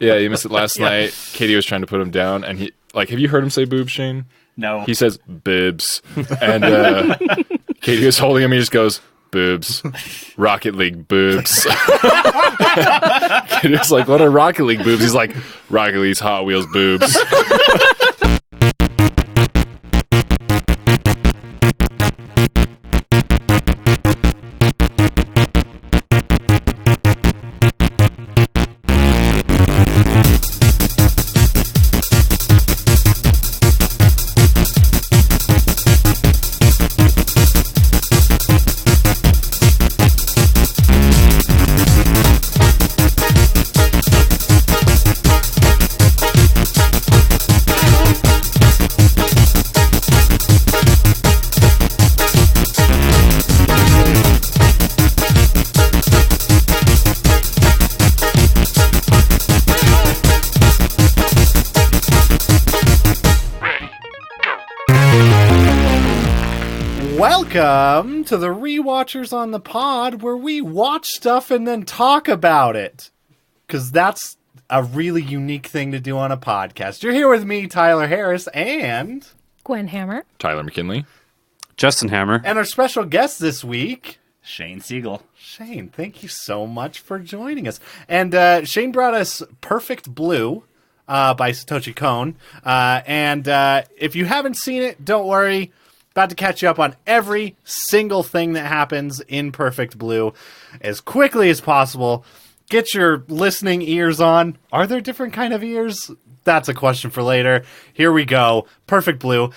Yeah, you missed it last night. Katie was trying to put him down, and have you heard him say boobs, Shane? No. He says bibs. And Katie was holding him, he just goes, boobs. Rocket League boobs. Katie was like, what are Rocket League boobs? He's like, Rocket League's Hot Wheels boobs. Welcome to the Rewatchers on the pod, where we watch stuff and then talk about it. Because that's a really unique thing to do on a podcast. You're here with me, Tyler Harris, and... Gwen Hammer. Tyler McKinley. Justin Hammer. And our special guest this week... Shane Seagle. Shane, thank you so much for joining us. And Shane brought us Perfect Blue by Satoshi Kon. And if you haven't seen it, don't worry. About to catch you up on every single thing that happens in Perfect Blue as quickly as possible. Get your listening ears on. Are there different kind of ears? That's a question for later. Here we go. Perfect Blue.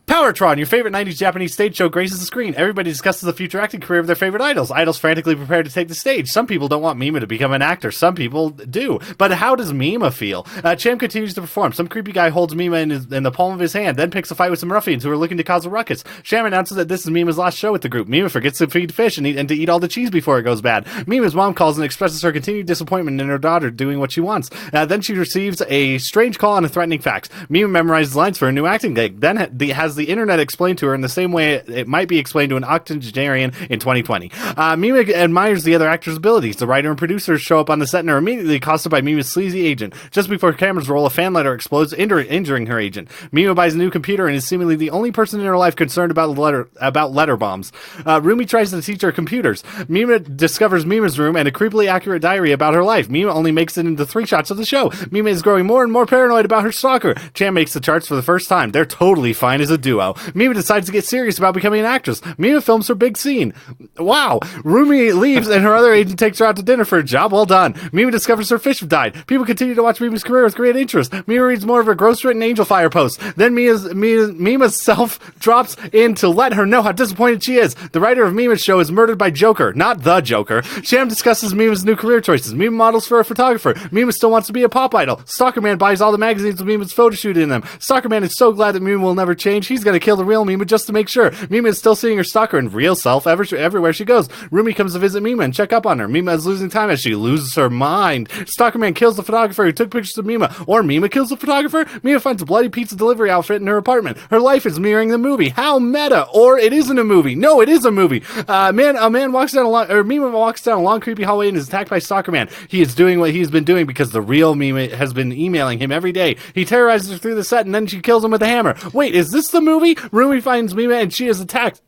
Powertron, your favorite 90s Japanese stage show, graces the screen. Everybody discusses the future acting career of their favorite idols. Idols frantically prepare to take the stage. Some people don't want Mima to become an actor. Some people do. But how does Mima feel? Cham continues to perform. Some creepy guy holds Mima in the palm of his hand, then picks a fight with some ruffians who are looking to cause a ruckus. Cham announces that this is Mima's last show with the group. Mima forgets to feed fish and to eat all the cheese before it goes bad. Mima's mom calls and expresses her continued disappointment in her daughter doing what she wants. Then she receives a strange call and a threatening fax. Mima memorizes lines for a new acting gig, then has the internet explained to her in the same way it might be explained to an octogenarian in 2020. Mima admires the other actors' abilities. The writer and producers show up on the set and are immediately accosted by Mima's sleazy agent. Just before cameras roll, a fan letter explodes, injuring her agent. Mima buys a new computer and is seemingly the only person in her life concerned about letter bombs. Rumi tries to teach her computers. Mima discovers Mima's room and a creepily accurate diary about her life. Mima only makes it into 3 shots of the show. Mima is growing more and more paranoid about her stalker. Cham makes the charts for the first time. They're totally fine as a duo. Mima decides to get serious about becoming an actress. Mima films her big scene. Wow. Rumi leaves and her other agent takes her out to dinner for a job well done. Mima discovers her fish have died. People continue to watch Mima's career with great interest. Mima reads more of her gross-written Angel Fire posts. Then Mima's self drops in to let her know how disappointed she is. The writer of Mima's show is murdered by Joker, not the Joker. Sham discusses Mima's new career choices. Mima models for a photographer. Mima still wants to be a pop idol. Stalker Man buys all the magazines with Mima's photo shoot in them. Stalker Man is so glad that Mima will never change. He's going to kill the real Mima just to make sure. Mima is still seeing her stalker and real self everywhere she goes. Rumi comes to visit Mima and check up on her. Mima is losing time as she loses her mind. Stalker Man kills the photographer who took pictures of Mima. Or Mima kills the photographer. Mima finds a bloody pizza delivery outfit in her apartment. Her life is mirroring the movie. How meta. Or it isn't a movie. No, it is a movie. A man walks down Mima walks down a long creepy hallway and is attacked by Stalker Man. He is doing what he's been doing because the real Mima has been emailing him every day. He terrorizes her through the set and then she kills him with a hammer. Wait, is this the movie? Rumi finds Mima and she is attacked.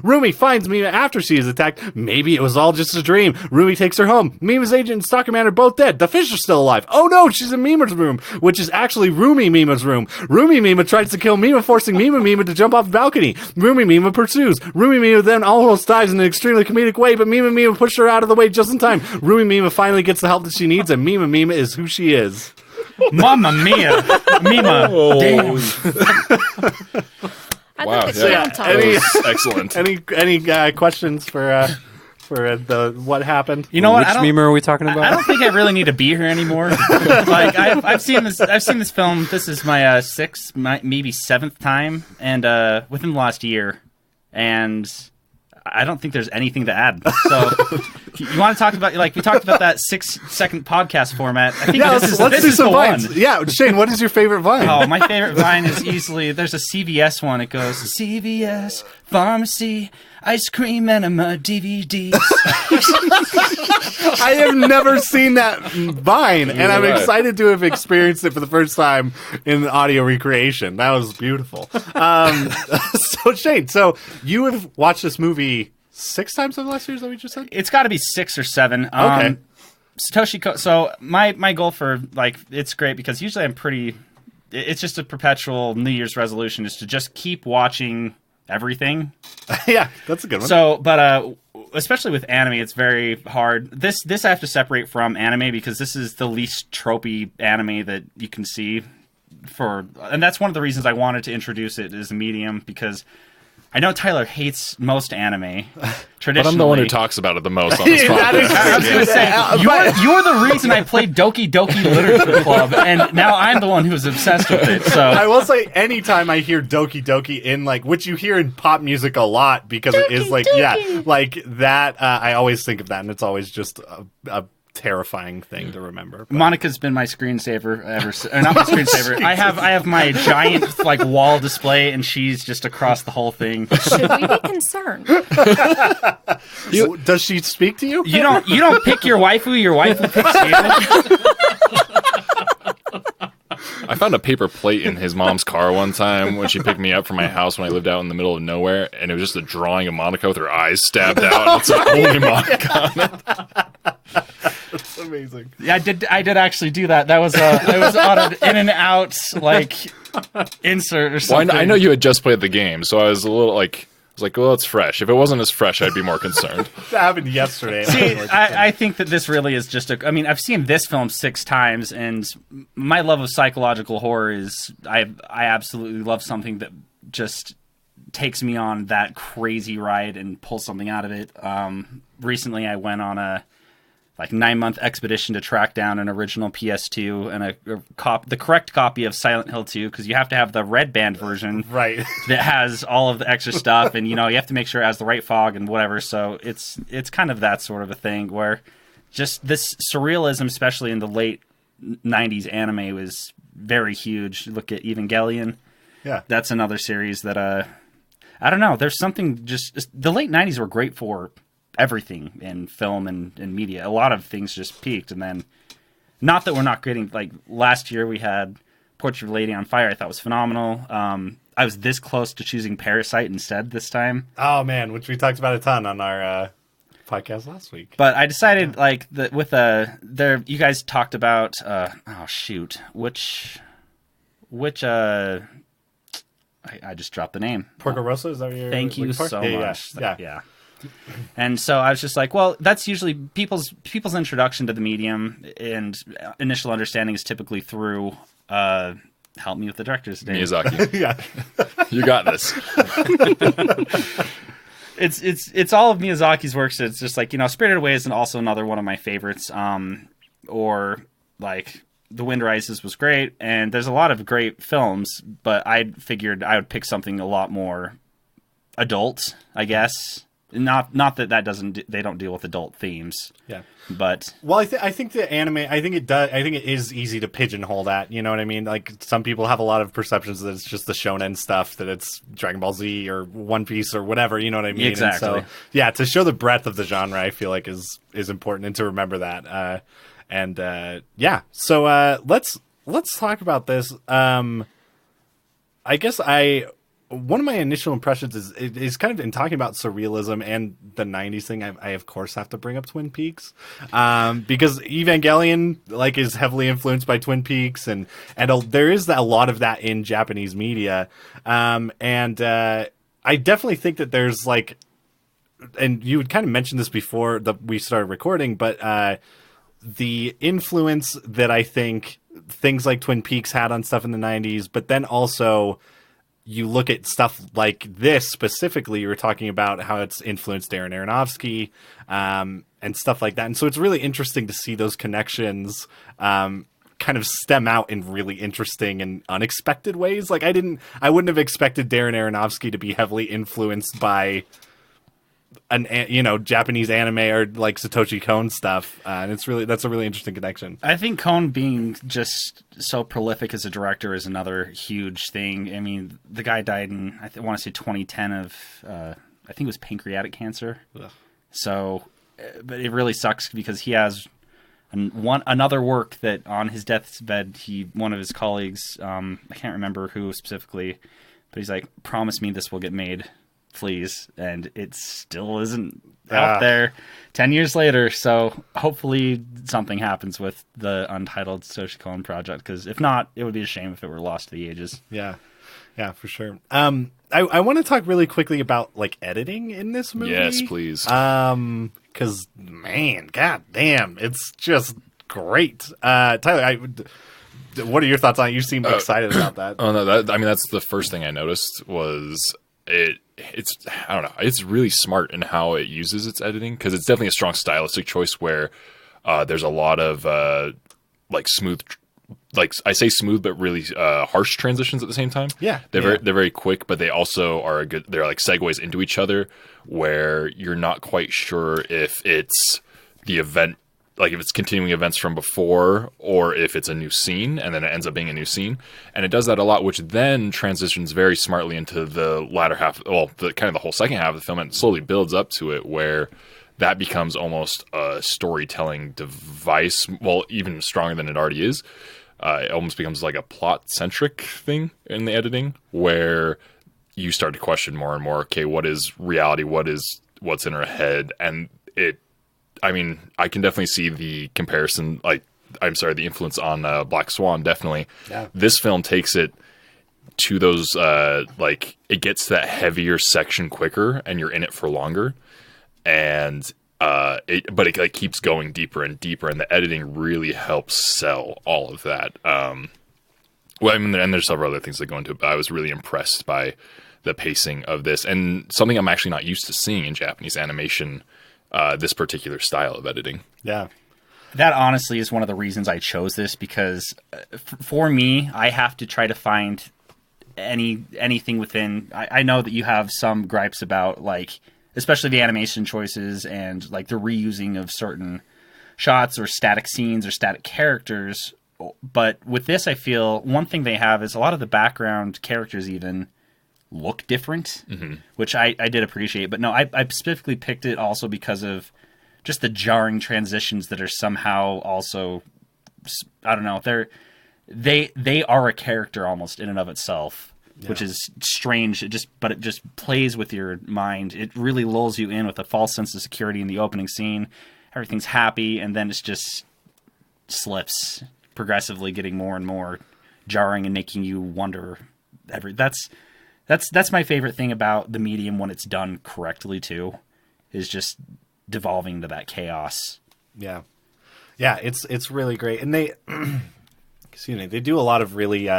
Rumi finds Mima after she is attacked. Maybe it was all just a dream. Rumi takes her home. Mima's agent and Stalker Man are both dead. The fish are still alive. Oh no, she's in Mima's room, which is actually Rumi Mima's room. Rumi Mima tries to kill Mima, forcing Mima to jump off the balcony. Rumi Mima pursues. Rumi Mima then almost dies in an extremely comedic way, but Mima pushed her out of the way just in time. Rumi Mima finally gets the help that she needs, and Mima is who she is. Mamma mia. Mima. Oh. Damn. I Wow, thought the yeah. That was excellent. Any questions for the what happened? You know what? Which meme are we talking about? I don't think I really need to be here anymore. Like I've seen this film. This is my 6th, maybe 7th time, and within the last year, and I don't think there's anything to add. So You want to talk about, like, we talked about that 6-second podcast format. I think Yeah, this let's is do the some one. vines. Yeah, Shane, what is your favorite vine? Oh, my favorite vine is easily, there's a CVS one. It goes, CVS, pharmacy, ice cream, enema, DVDs. I have never seen that vine, and I'm Right. excited to have experienced it for the first time in audio recreation. That was beautiful. So, Shane, you have watched this movie 6 times in the last year, is that what you just said? It's got to be 6 or 7. Okay. Satoshi Kon. So my goal for, like, it's great because usually I'm pretty. It's just a perpetual New Year's resolution is to just keep watching everything. Yeah, that's a good one. So, but especially with anime, it's very hard. This I have to separate from anime because this is the least tropey anime that you can see. And that's one of the reasons I wanted to introduce it as a medium because I know Tyler hates most anime. Traditionally, But I'm the one who talks about it the most on this That is podcast. I was gonna say you're the reason I played Doki Doki Literature Club, and now I'm the one who's obsessed with it. So I will say, anytime I hear Doki Doki in, like, which you hear in pop music a lot because it is like, like that, I always think of that, and it's always just a terrifying thing to remember. But Monica's been my screensaver not my screensaver. I have my giant, like, wall display, and she's just across the whole thing. Should we be concerned? does she speak to you? You don't pick your waifu. Your waifu picks you. I found a paper plate in his mom's car one time when she picked me up from my house when I lived out in the middle of nowhere, and it was just a drawing of Monica with her eyes stabbed out. And it's like only Monica on it. That's amazing. Yeah, I did actually do that. That was it was on an in and out, like, insert or Well, something. I know you had just played the game, so I was a little like, well, it's fresh. If it wasn't as fresh, I'd be more concerned. That happened yesterday. See, I think that this really is just I mean, I've seen this film 6 times, and my love of psychological horror is I absolutely love something that just takes me on that crazy ride and pulls something out of it. Recently, I went on a 9-month expedition to track down an original PS2 and the correct copy of Silent Hill 2, because you have to have the red band version Right. that has all of the extra stuff, and you have to make sure it has the right fog and whatever. So it's kind of that sort of a thing where just this surrealism, especially in the late 90s anime, was very huge. Look at Evangelion. Yeah. That's another series that I don't know. There's something just the late 90s were great for everything in film and media. A lot of things just peaked, and then not that we're not getting, like, last year we had Portrait of a Lady on Fire. I thought was phenomenal. I was this close to choosing Parasite instead this time, Oh, man, which we talked about a ton on our podcast last week. but I decided, like, that with you guys talked about I just dropped the name. Porco Rosso, is that what you're Thank you looking for? so Yeah, much. Yeah. And so I was just like, well, that's usually people's introduction to the medium, and initial understanding is typically through help me with the director's name. Miyazaki, Yeah. you got this. It's all of Miyazaki's works. So it's just like, Spirited Away is also another one of my favorites. Or, like, The Wind Rises was great, and there's a lot of great films, but I figured I would pick something a lot more adult, I guess. Not that they don't deal with adult themes. Yeah. But Well, I think the anime, I think it is easy to pigeonhole that, you know what I mean? Like, some people have a lot of perceptions that it's just the shonen stuff, that it's Dragon Ball Z or One Piece or whatever, you know what I mean? Exactly. And so, yeah, to show the breadth of the genre, I feel like is important, and to remember that. So let's talk about this. I guess one of my initial impressions is kind of in talking about surrealism and the 90s thing. I of course have to bring up Twin Peaks, because Evangelion, like, is heavily influenced by Twin Peaks, and there is a lot of that in Japanese media. I definitely think that there's, like, and you had kind of mentioned this before we started recording, but the influence that I think things like Twin Peaks had on stuff in the 90s, but then also you look at stuff like this specifically, you were talking about how it's influenced Darren Aronofsky, and stuff like that. And so it's really interesting to see those connections kind of stem out in really interesting and unexpected ways. Like, I wouldn't have expected Darren Aronofsky to be heavily influenced by Japanese anime or like Satoshi Kon stuff, and that's a really interesting connection. I think Kon being just so prolific as a director is another huge thing. I mean, the guy died in I want to say 2010 of I think it was pancreatic cancer. Ugh. So, but it really sucks because he has another work that on his deathbed, one of his colleagues, I can't remember who specifically, but he's like, promise me this will get made, please. And it still isn't out there 10 years later. So hopefully something happens with the untitled Satoshi Kon project, because if not, it would be a shame if it were lost to the ages. Yeah, for sure. I want to talk really quickly about like editing in this movie. Yes, please. Because man, god damn, it's just great. Tyler, what are your thoughts on it? You seem excited about that. Oh no, that's the first thing I noticed was it's I don't know, it's really smart in how it uses its editing, because it's definitely a strong stylistic choice where there's a lot of like smooth. Like I say smooth, but really harsh transitions at the same time. Yeah, they're very quick, but they also are good. They're like segues into each other, where you're not quite sure if it's the event, like if it's continuing events from before, or if it's a new scene, and then it ends up being a new scene. And it does that a lot, which then transitions very smartly into the latter half. Well, the kind of the whole second half of the film, and slowly builds up to it where that becomes almost a storytelling device. Well, even stronger than it already is. It almost becomes like a plot-centric thing in the editing, where you start to question more and more, okay, what is reality? What's in her head? And I can definitely see the comparison, the influence on Black Swan, definitely. Yeah. This film takes it to those, it gets to that heavier section quicker, and you're in it for longer. And but it like keeps going deeper and deeper, and the editing really helps sell all of that. And there's several other things that go into it, but I was really impressed by the pacing of this, and something I'm actually not used to seeing in Japanese animation, this particular style of editing. Yeah. That honestly is one of the reasons I chose this, because for me, I have to try to find anything within. I know that you have some gripes about, like, especially the animation choices and like the reusing of certain shots or static scenes or static characters. But with this, I feel one thing they have is a lot of the background characters even look different, which I did appreciate. But no, I specifically picked it also because of just the jarring transitions that are somehow also, I don't know, they are a character almost in and of itself. Yeah. Which is strange. But it just plays with your mind. It really lulls you in with a false sense of security in the opening scene. Everything's happy, and then it just slips, progressively getting more and more jarring and making you wonder. That's my favorite thing about the medium when it's done correctly too, is just devolving into that chaos. Yeah, it's really great, and they they do a lot of really.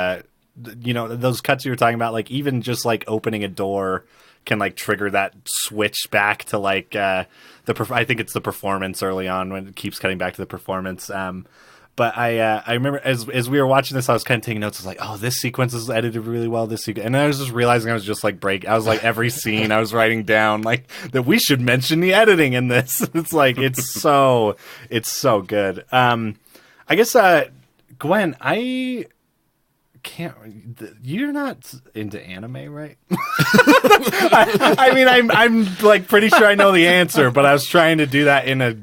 Those cuts you were talking about, like even just like opening a door can like trigger that switch back to like I think it's the performance early on when it keeps cutting back to the performance. But I remember as we were watching this, I was kind of taking notes. I was like, oh, this sequence is edited really well. And I was just realizing I was just like I was like every scene I was writing down like that we should mention the editing in this. It's like it's so good. I guess Gwen, you're not into anime, right? I'm like pretty sure I know the answer, but I was trying to do that in a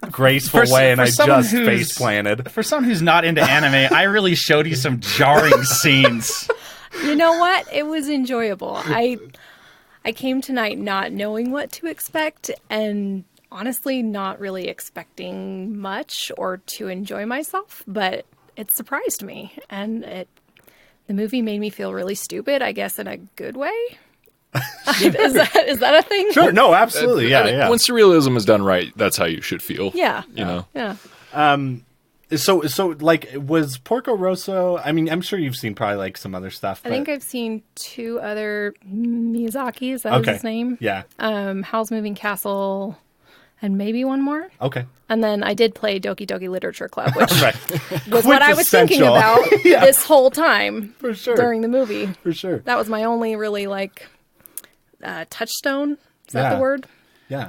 graceful way, and I just face planted. For someone who's not into anime, I really showed you some jarring scenes. You know what? It was enjoyable. I came tonight not knowing what to expect, and honestly not really expecting much or to enjoy myself, but it surprised me, and the movie made me feel really stupid, I guess, in a good way. Is that a thing? Sure. No, absolutely. Yeah. Once the realism is done right, that's how you should feel. Yeah. You know? Yeah. So like, was Porco Rosso, I mean, I'm sure you've seen probably like some other stuff. I think I've seen 2 other Miyazaki, is that his name? Yeah. Howl's Moving Castle, and maybe one more. Okay. And then I did play Doki Doki Literature Club, which right. was what I was thinking about this whole time. For sure. During the movie. For sure. That was my only really, like, touchstone. Is that the word?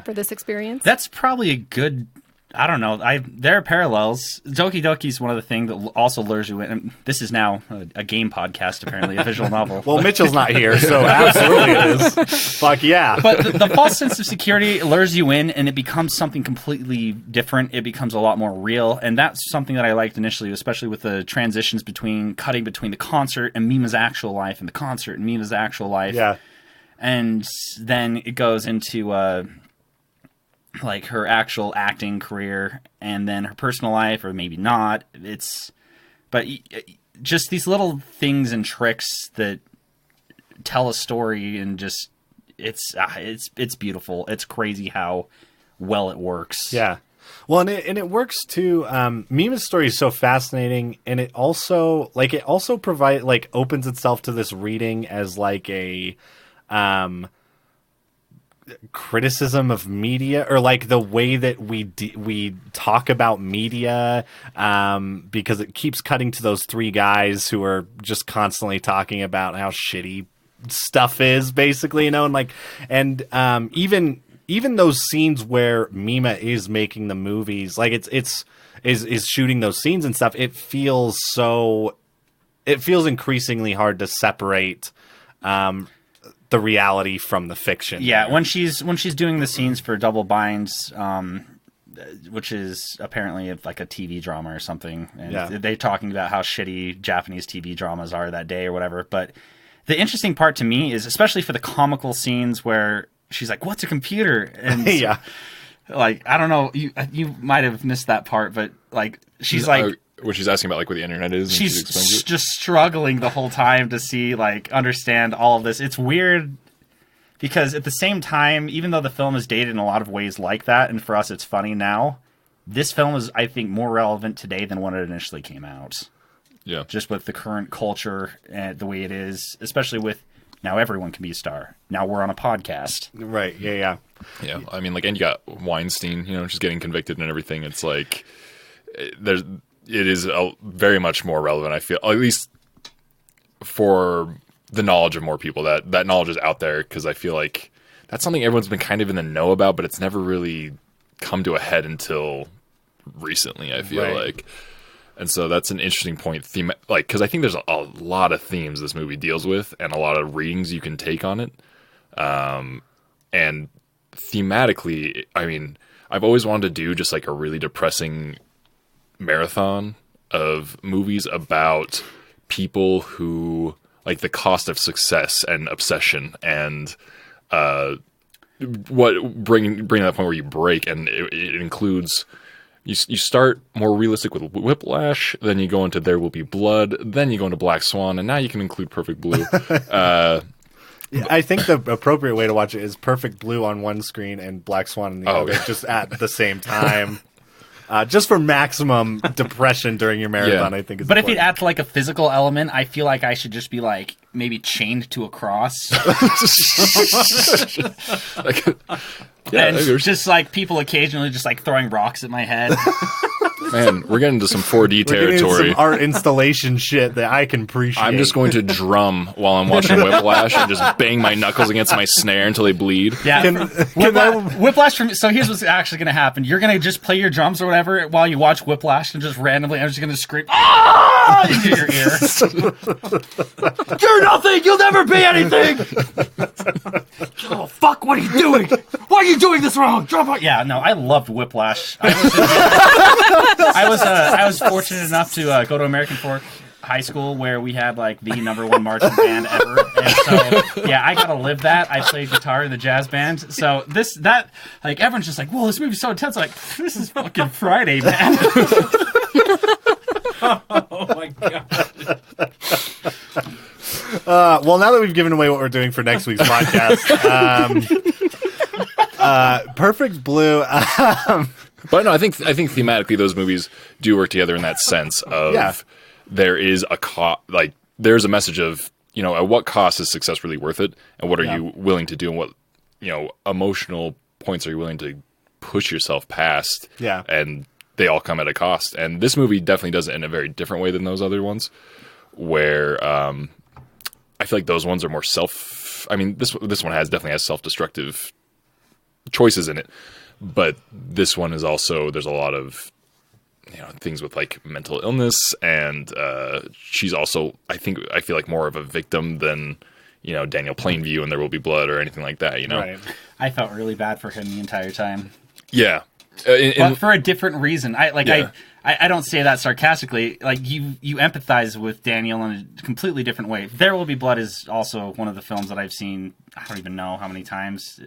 for this experience. That's probably a good. I don't know. There are parallels. Doki Doki is one of the things that also lures you in. And this is now a game podcast, apparently, a visual novel. Well, Mitchell's not here, so absolutely it is. Fuck yeah. But the false sense of security lures you in, and it becomes something completely different. It becomes a lot more real, and that's something that I liked initially, especially with the transitions cutting between the concert and Mima's actual life, and the concert and Mima's actual life. Yeah. And then it goes into like her actual acting career, and then her personal life, or maybe not. But just these little things and tricks that tell a story, and just it's beautiful. It's crazy how well it works. Yeah. Well, and it works too. Mima's story is so fascinating, and it also opens itself to this reading as like a criticism of media, or like the way that we talk about media, because it keeps cutting to those three guys who are just constantly talking about how shitty stuff is, basically, and even those scenes where Mima is making the movies, like is shooting those scenes and stuff, it feels increasingly hard to separate the reality from the fiction. Yeah, when she's doing the scenes for Double Binds, which is apparently like a TV drama or something, and they're talking about how shitty Japanese TV dramas are that day or whatever. But the interesting part to me is, especially for the comical scenes where she's like, "What's a computer?" And yeah, like, I don't know, you might have missed that part, but like she's like. What she's asking about, like, what the internet is. And she's just struggling the whole time to understand all of this. It's weird because at the same time, even though the film is dated in a lot of ways like that, and for us it's funny now, this film is, I think, more relevant today than when it initially came out. Yeah. Just with the current culture and the way it is, especially with now everyone can be a star. Now we're on a podcast. Right. Yeah. Yeah. I mean, like, and you got Weinstein, just getting convicted and everything. It's like, it is very much more relevant, I feel, at least for the knowledge of more people. That knowledge is out there, because I feel like that's something everyone's been kind of in the know about, but it's never really come to a head until recently, I feel like. And so that's an interesting point, because I think there's a lot of themes this movie deals with, and a lot of readings you can take on it. And thematically, I mean, I've always wanted to do just like a really depressing marathon of movies about people who, like, the cost of success and obsession, and what bring that point where you break. And it includes, you start more realistic with Whiplash, then you go into There Will Be Blood, then you go into Black Swan, and now you can include Perfect Blue. I think the appropriate way to watch it is Perfect Blue on one screen and Black Swan on the other, just at the same time. Just for maximum depression during your marathon, I think is But important. if you add like a physical element, I feel like I should just be like maybe chained to a cross. And just like people occasionally just like throwing rocks at my head. Man, we're getting into some 4D We're getting into territory. some art installation shit that I can appreciate. I'm just going to drum while I'm watching Whiplash and just bang my knuckles against my snare until they bleed. Yeah. Whiplash from so here's what's actually going to happen. You're going to just play your drums or whatever while you watch Whiplash, and just randomly I'm just going to scream "Ah!" into your ear. You're nothing. You'll never be anything. Oh fuck! What are you doing? Why are you doing this wrong? Drop out. Yeah, no, I loved Whiplash. I was fortunate enough to go to American Fork High School, where we had like the #1 marching band ever, and so yeah, I got to live that. I played guitar in the jazz band, so like everyone's just like, "Whoa, this movie's so intense!" I'm like, this is fucking Friday, man. Oh my god. Well, now that we've given away what we're doing for next week's podcast, Perfect Blue. But no, I think thematically those movies do work together in that sense of there is there's a message of, at what cost is success really worth it, and what are you willing to do, and what emotional points are you willing to push yourself past. Yeah. And they all come at a cost. And this movie definitely does it in a very different way than those other ones, where I feel like those ones are more this one definitely has self-destructive choices in it. But this one is also, there's a lot of things with like mental illness, and she's also, I feel like more of a victim than Daniel Plainview in There Will Be Blood or anything like that. Right. I felt really bad for him the entire time. Yeah. But for a different reason. I don't say that sarcastically. Like you empathize with Daniel in a completely different way. There Will Be Blood is also one of the films that I've seen. I don't even know how many times.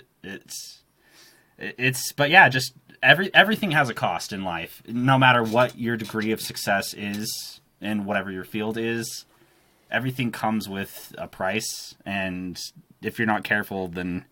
But yeah, just everything has a cost in life. No matter what your degree of success is in whatever your field is, everything comes with a price. And if you're not careful, then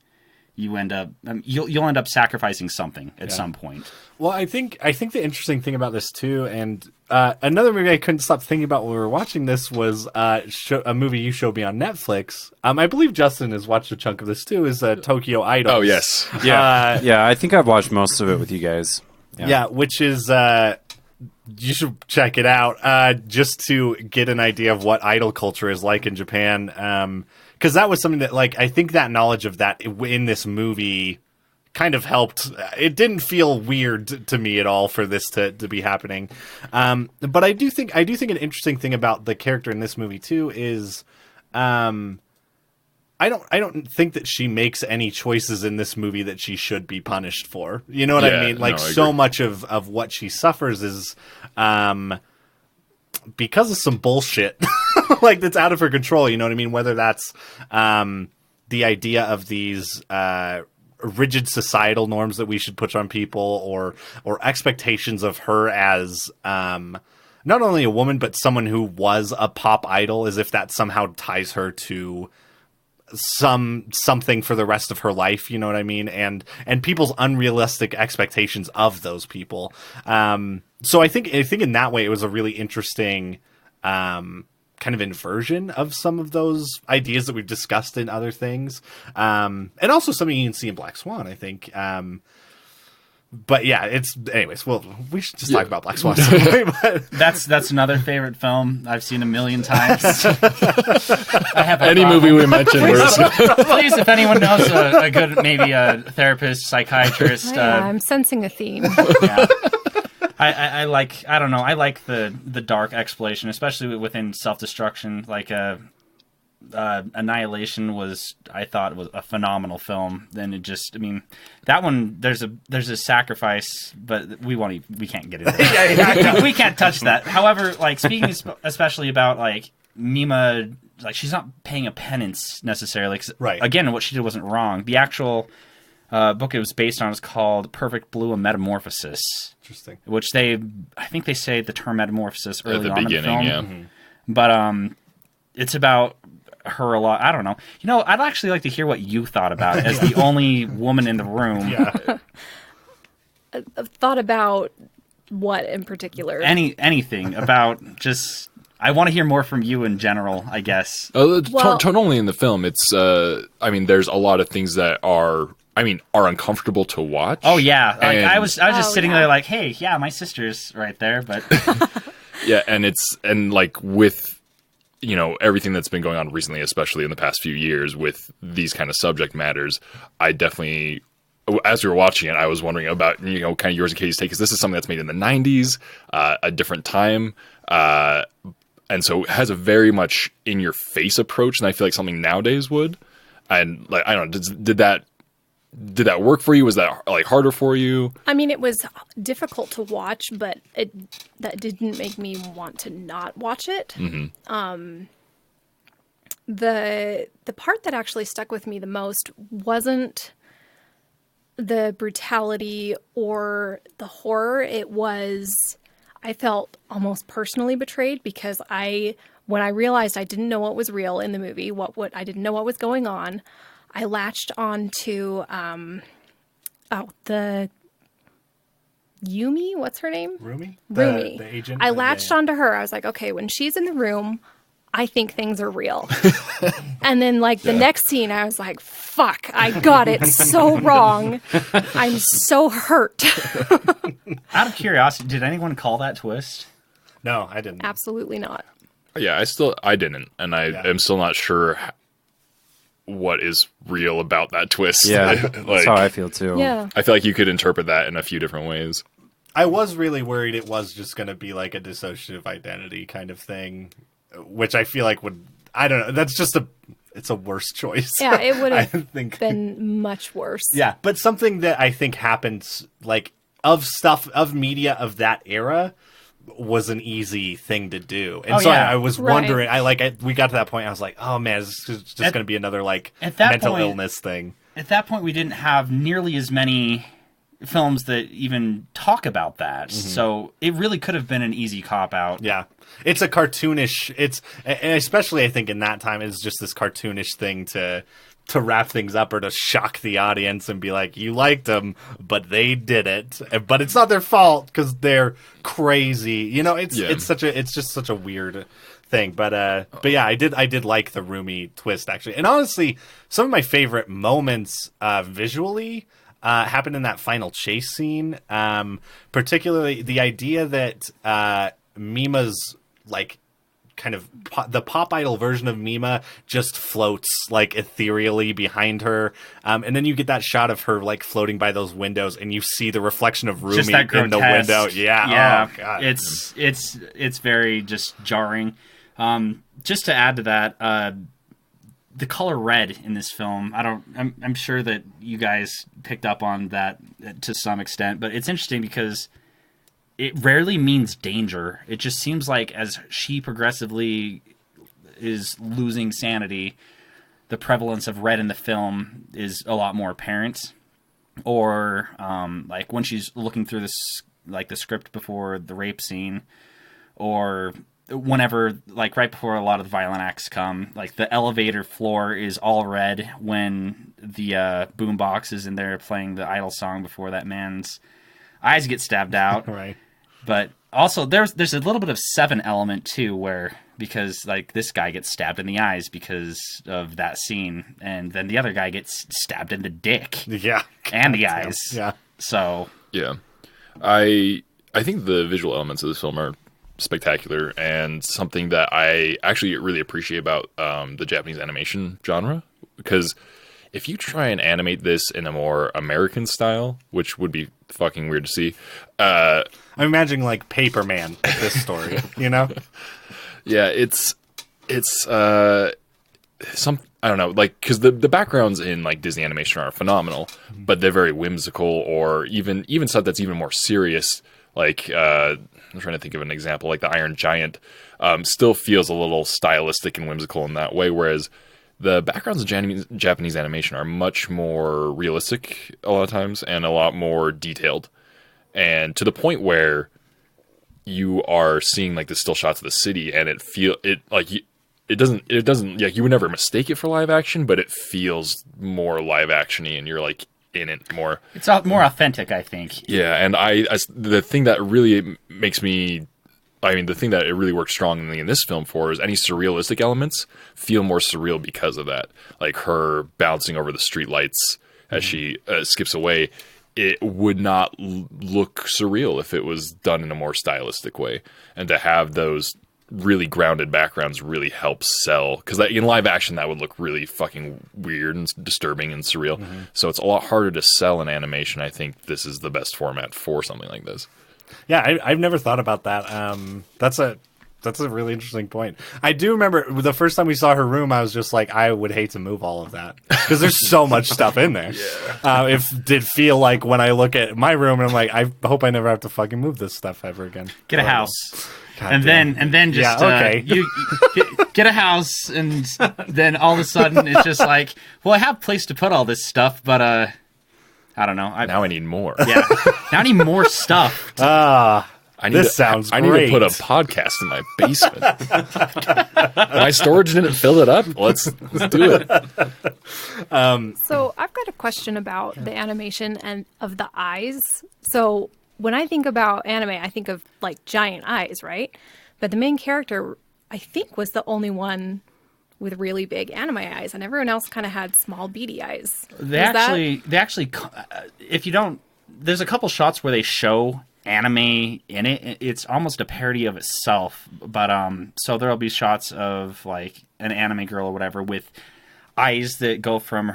you end up you'll end up sacrificing something at some point. Well, I think the interesting thing about this too, and another movie I couldn't stop thinking about when we were watching this was a movie you showed me on Netflix. I believe Justin has watched a chunk of this too. Is Tokyo Idols? Oh yes, yeah. I think I've watched most of it with you guys. Yeah, which is you should check it out just to get an idea of what idol culture is like in Japan. Because that was something that, like, I think that knowledge of that in this movie kind of helped. It didn't feel weird to me at all for this to be happening. But I do think an interesting thing about the character in this movie too is, I don't think that she makes any choices in this movie that she should be punished for. You know what I mean? Like, so much of what she suffers is because of some bullshit. Like, that's out of her control, you know what I mean? Whether that's the idea of these rigid societal norms that we should put on people, or expectations of her as not only a woman, but someone who was a pop idol, as if that somehow ties her to something for the rest of her life, you know what I mean? And people's unrealistic expectations of those people. So I think in that way, it was a really interesting kind of inversion of some of those ideas that we've discussed in other things. And also something you can see in Black Swan, I think. But yeah, anyways, well, we should just talk about Black Swan. But That's another favorite film I've seen a million times. I have any movie we mentioned. Please, if anyone knows a good, maybe a therapist, psychiatrist. I'm sensing a theme. Yeah. I like the dark exploration, especially within self-destruction. Like Annihilation was, I thought, was a phenomenal film. Then that one, there's a sacrifice, but we can't get into it. We can't touch that. However, like, speaking especially about like Mima, like, she's not paying a penance necessarily. 'Cause, right. Again, what she did wasn't wrong. The actual book it was based on is called Perfect Blue: A Metamorphosis. Interesting. Which I think they say the term metamorphosis early on in the film. Yeah. Mm-hmm. But it's about her a lot. I don't know. I'd actually like to hear what you thought about it as the only woman in the room. Yeah. I've thought about what in particular? Anything about just. I want to hear more from you in general, I guess. Not only in the film. It's there's a lot of things that are uncomfortable to watch. Oh yeah, like I was just sitting yeah. there like, hey, yeah, my sister's right there, but yeah, and like with everything that's been going on recently, especially in the past few years with these kind of subject matters, I definitely, as we were watching it, I was wondering about kind of yours and Katie's take, because this is something that's made in the 90s, a different time, and so it has a very much in your face approach, and I feel like something nowadays would. And like, I don't know, did that work for you? Was that like harder for you? I mean, it was difficult to watch, but that didn't make me want to not watch it. Mm-hmm. The part that actually stuck with me the most wasn't the brutality or the horror. It was, I felt almost personally betrayed, because when I realized I didn't know what was real in the movie, I didn't know what was going on, I latched on to, the Yumi, what's her name? Rumi? Rumi. The agent? I latched onto her. I was like, okay, when she's in the room, I think things are real. And then, like, the next scene, I was like, fuck, I got it so wrong. I'm so hurt. out of curiosity, did anyone call that twist? No, I didn't. Absolutely not. Yeah, I didn't, and I am still not sure what is real about that twist. Yeah, like, that's how I feel too. Yeah. I feel like you could interpret that in a few different ways. I was really worried it was just going to be like a dissociative identity kind of thing, which I feel like would, I don't know, that's just it's a worse choice. Yeah, it would I have think. been much worse. Yeah, but something that I think happens, like, of media of that era was an easy thing to do. And I was wondering, we got to that point, I was like, oh man, is this just going to be another, like, mental illness thing? At that point, we didn't have nearly as many films that even talk about that. So it really could have been an easy cop-out. Yeah. It's a cartoonish, and especially I think in that time, it's just this cartoonish thing to wrap things up or to shock the audience and be like, you liked them, but they did it. But it's not their fault because they're crazy. You know, it's just such a weird thing. But yeah, I did like the Roomy twist actually. And honestly, some of my favorite moments visually happened in that final chase scene. Particularly the idea that Mima's like kind of the pop idol version of Mima just floats like ethereally behind her, and then you get that shot of her like floating by those windows, and you see the reflection of Rumi in the window. Yeah, oh god, it's very just jarring. Just to add to that, the color red in this film, I'm sure that you guys picked up on that to some extent, but it's interesting because it rarely means danger. It just seems like as she progressively is losing sanity, the prevalence of red in the film is a lot more apparent. Or like when she's looking through this, like the script before the rape scene, or whenever, like right before a lot of the violent acts come, like the elevator floor is all red when the boombox is in there playing the idol song before that man's eyes get stabbed out. Right. But also there's a little bit of Seven element too, where because like this guy gets stabbed in the eyes because of that scene, and then the other guy gets stabbed in the dick. Yeah. And the eyes. Yeah. So yeah, I think the visual elements of this film are spectacular and something that I actually really appreciate about the Japanese animation genre, because if you try and animate this in a more American style, which would be fucking weird to see. I'm imagining like Paperman with this story, you know? Yeah, it's some, I don't know, like, because the backgrounds in like Disney animation are phenomenal, but they're very whimsical, or even stuff that's even more serious. Like I'm trying to think of an example, like the Iron Giant still feels a little stylistic and whimsical in that way, whereas the backgrounds of Japanese animation are much more realistic a lot of times and a lot more detailed, and to the point where you are seeing like the still shots of the city, and it doesn't like you would never mistake it for live action, but it feels more live actiony, and you're like in it more. it's more authentic, I think. Yeah, and the thing that really the thing that it really works strongly in this film for is any surrealistic elements feel more surreal because of that. Like her bouncing over the streetlights as she skips away, it would not look surreal if it was done in a more stylistic way. And to have those really grounded backgrounds really helps sell, because in live action that would look really fucking weird and disturbing and surreal. So it's a lot harder to sell in animation. I think this is the best format for something like this. Yeah, I've never thought about that. That's a really interesting point. I do remember the first time we saw her room, I was just like, I would hate to move all of that because there's so much stuff in there. Yeah. It did feel like when I look at my room and I'm like, I hope I never have to fucking move this stuff ever again. Get a house. God and damn. then just Yeah, okay. you get a house, and then all of a sudden it's just like, well, I have a place to put all this stuff, but I don't know. Now I need more. Yeah, now I need more stuff. Sounds I great. need to put a podcast in my basement. My storage didn't fill it up. Let's do it. So I've got a question about the animation and of the eyes. So when I think about anime, I think of like giant eyes, right? But the main character, I think, was the only one with really big anime eyes, and everyone else kind of had small beady eyes. They actually, if you don't, there's a couple shots where they show anime in it. It's almost a parody of itself, but so there'll be shots of like an anime girl or whatever with eyes that go from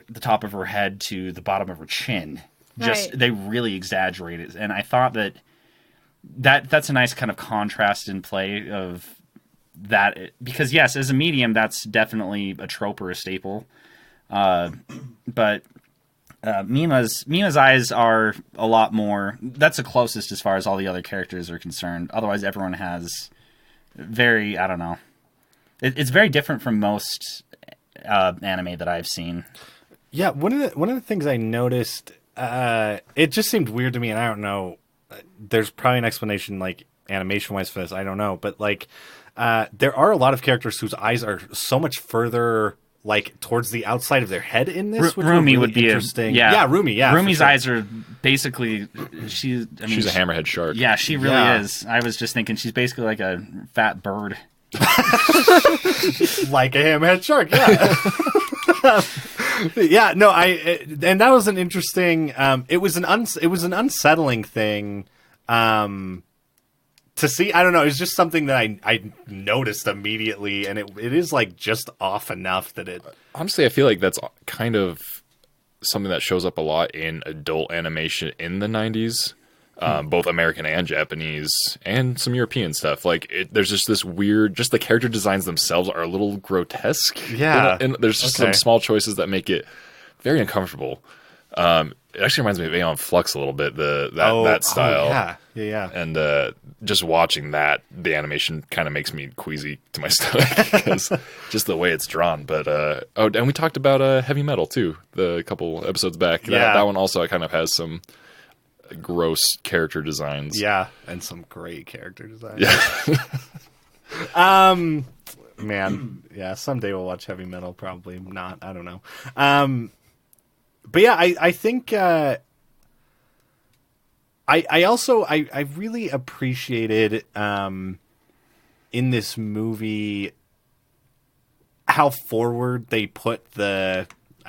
the top of her head to the bottom of her chin. Just Right. they really exaggerate it, and I thought that's a nice kind of contrast in play of that, because yes, as a medium, that's definitely a trope or a staple. But Mima's eyes are a lot more. That's the closest as far as all the other characters are concerned. Otherwise, everyone has very, I don't know. It's very different from most anime that I've seen. Yeah, one of the things I noticed, it just seemed weird to me, and I don't know. There's probably an explanation, like animation wise, for this. I don't know, but like, there are a lot of characters whose eyes are so much further, like towards the outside of their head in this. Which Rumi really would be interesting. yeah, Rumi. Yeah, Rumi's for sure. eyes are basically she's a hammerhead shark. Yeah, she really Yeah. is. I was just thinking she's basically like a fat bird. Like a hammerhead shark. Yeah. Yeah. No. And that was an interesting. It was an unsettling thing. To see, I don't know. It was just something that I noticed immediately, and it is like just off enough that it. Honestly, I feel like that's kind of something that shows up a lot in adult animation in the 90s, both American and Japanese, and some European stuff. Like, there's just this weird, just the character designs themselves are a little grotesque. Yeah. And there's just some small choices that make it very uncomfortable. It actually reminds me of Aeon Flux a little bit, that style. Yeah. And just watching that, the animation kind of makes me queasy to my stomach because just the way it's drawn. But and we talked about heavy metal too, the couple episodes back. Yeah. That one also kind of has some gross character designs. Yeah, and some great character design. Yeah. Man, yeah. Someday we'll watch heavy metal. Probably not. I don't know. But yeah, I think I also really appreciated in this movie how forward they put I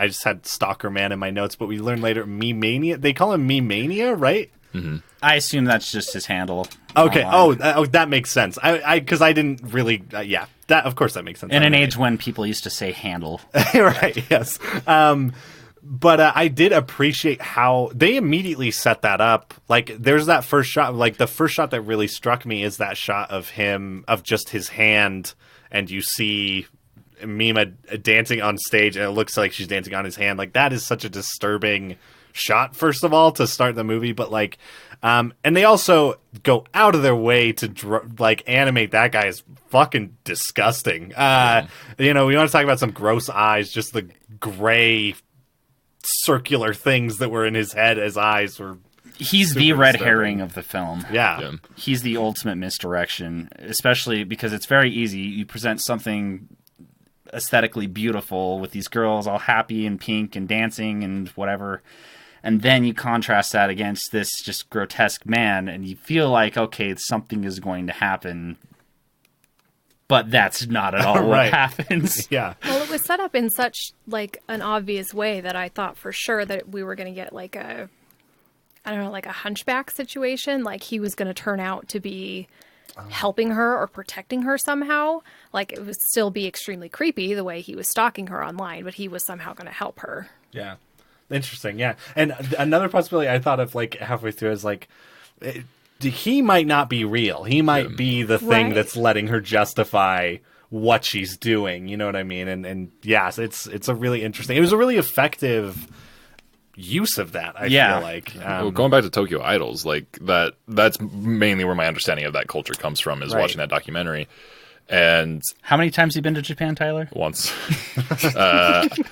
just had Stalker Man in my notes, but we learned later Me-Mania. They call him Me-Mania, right? I assume that's just his handle. Okay. online. That makes sense. Because I didn't really. Yeah. That of course that makes sense. In an age when people used to say handle. Right. Yes. But I did appreciate how they immediately set that up. Like, there's that first shot. Like, the first shot that really struck me is that shot of him, of just his hand, and you see Mima dancing on stage, and it looks like she's dancing on his hand. Like, that is such a disturbing shot, first of all, to start the movie. But, like, and they also go out of their way to, animate that guy as fucking disgusting. You know, we want to talk about some gross eyes, just the gray circular things that were in his head as eyes were. He's the red herring of the film. Yeah. He's the ultimate misdirection, especially because it's very easy. You present something aesthetically beautiful with these girls all happy and pink and dancing and whatever, and then you contrast that against this just grotesque man, and you feel like, okay, something is going to happen. But that's not at all what happens. Yeah. Well, it was set up in such like an obvious way that I thought for sure that we were going to get like a hunchback situation. Like he was going to turn out to be helping her or protecting her somehow. Like it would still be extremely creepy the way he was stalking her online, but he was somehow going to help her. Yeah. Interesting. Yeah. And another possibility I thought of like halfway through is like, he might not be real. He might be the thing that's letting her justify what she's doing. You know what I mean? And yes, it's a really interesting. It was a really effective use of that. I feel like. Well, going back to Tokyo Idols, like that's mainly where my understanding of that culture comes from, is watching that documentary. And how many times have you been to Japan, Tyler? Once.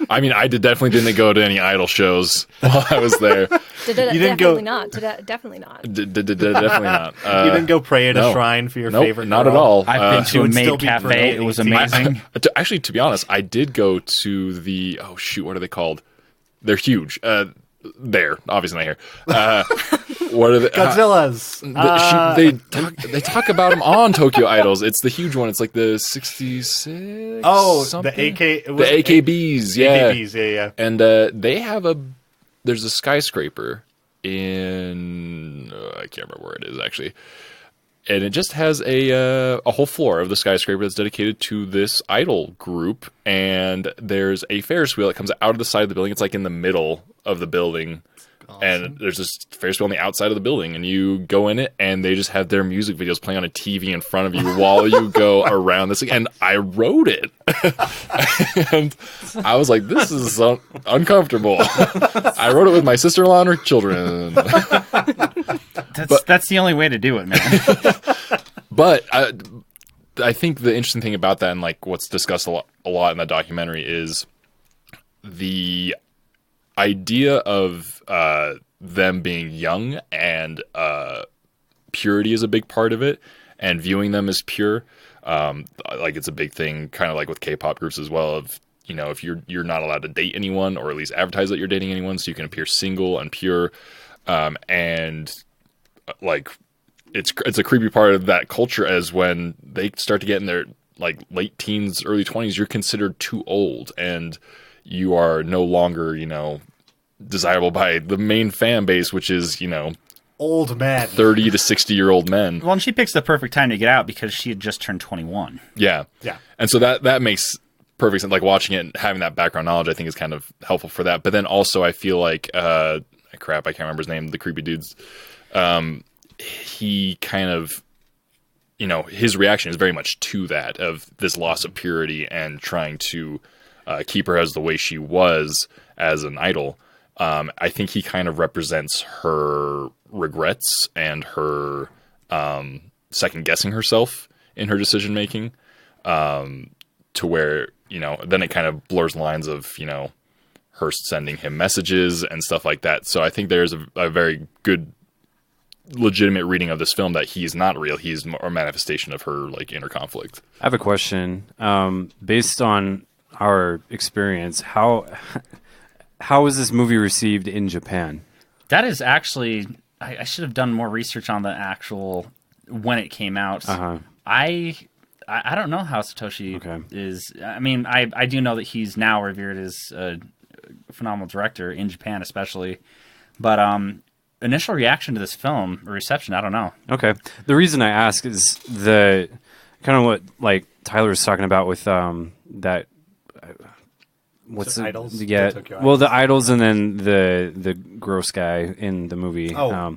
I mean, I definitely didn't go to any idol shows while I was there. You didn't definitely not. Definitely not. Definitely not. You didn't go pray at a shrine for your favorite not girl? at all. I've been to a maid cafe. It was amazing. Actually, to be honest, I did go to the... Oh, shoot. What are they called? They're huge. There, obviously not here. What are the Godzilla's? They talk about them on Tokyo Idols. It's the huge one. It's like the 66. Oh, something? the AKBs. Yeah, AKBs. Yeah. And they have there's a skyscraper in I can't remember where it is actually. And it just has a whole floor of the skyscraper that's dedicated to this idol group. And there's a Ferris wheel that comes out of the side of the building. It's like in the middle of the building. Awesome. And there's this Ferris wheel on the outside of the building. And you go in it, and they just have their music videos playing on a TV in front of you while you go around this. And I rode it. And I was like, this is uncomfortable. I rode it with my sister-in-law and her children. That's the only way to do it, man. But I think the interesting thing about that, and like what's discussed a lot in that documentary, is the idea of them being young, and purity is a big part of it, and viewing them as pure. Like it's a big thing, kind of like with K-pop groups as well. Of if you're not allowed to date anyone, or at least advertise that you're dating anyone, so you can appear single and pure, and like it's a creepy part of that culture, as when they start to get in their like late teens, early 20s, you're considered too old, and you are no longer, desirable by the main fan base, which is, old men, 30 to 60-year-old men. Well, and she picks the perfect time to get out because she had just turned 21. Yeah. Yeah. And so that makes perfect sense. Like watching it and having that background knowledge, I think is kind of helpful for that. But then also I feel like, I can't remember his name, the creepy dude's, he kind of, his reaction is very much to that, of this loss of purity and trying to keep her as the way she was as an idol. I think he kind of represents her regrets and her second guessing herself in her decision making, to where, then it kind of blurs lines of, her sending him messages and stuff like that. So I think there's a very good, legitimate reading of this film that he's not real. He's a manifestation of her like inner conflict. I have a question. Based on our experience, how was this movie received in Japan? That is actually, I should have done more research on the actual when it came out. Uh-huh. I don't know how Satoshi is. I mean, I do know that he's now revered as a phenomenal director in Japan, especially. But initial reaction to this film, or reception, I don't know. Okay. The reason I ask is the kind of what like Tyler was talking about with that. What's the Idols? Yeah, well, the idols, and then the gross guy in the movie. Yeah,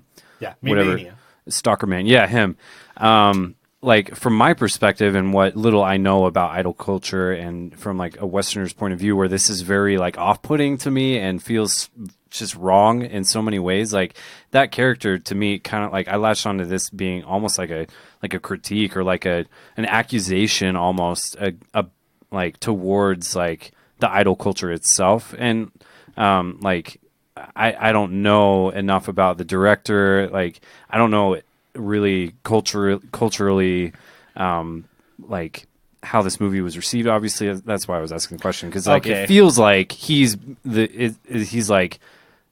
whatever. Mania. Stalker Man. Yeah, him. Like from my perspective and what little I know about idol culture, and from like a Westerner's point of view, where this is very like off-putting to me and feels just wrong in so many ways. Like that character to me, kind of like I latched onto this being almost like a critique, or like an accusation, almost a like towards like the idol culture itself. And like I don't know enough about the director. Like I don't know really culturally like how this movie was received. Obviously, that's why I was asking the question, because like it feels like he's like,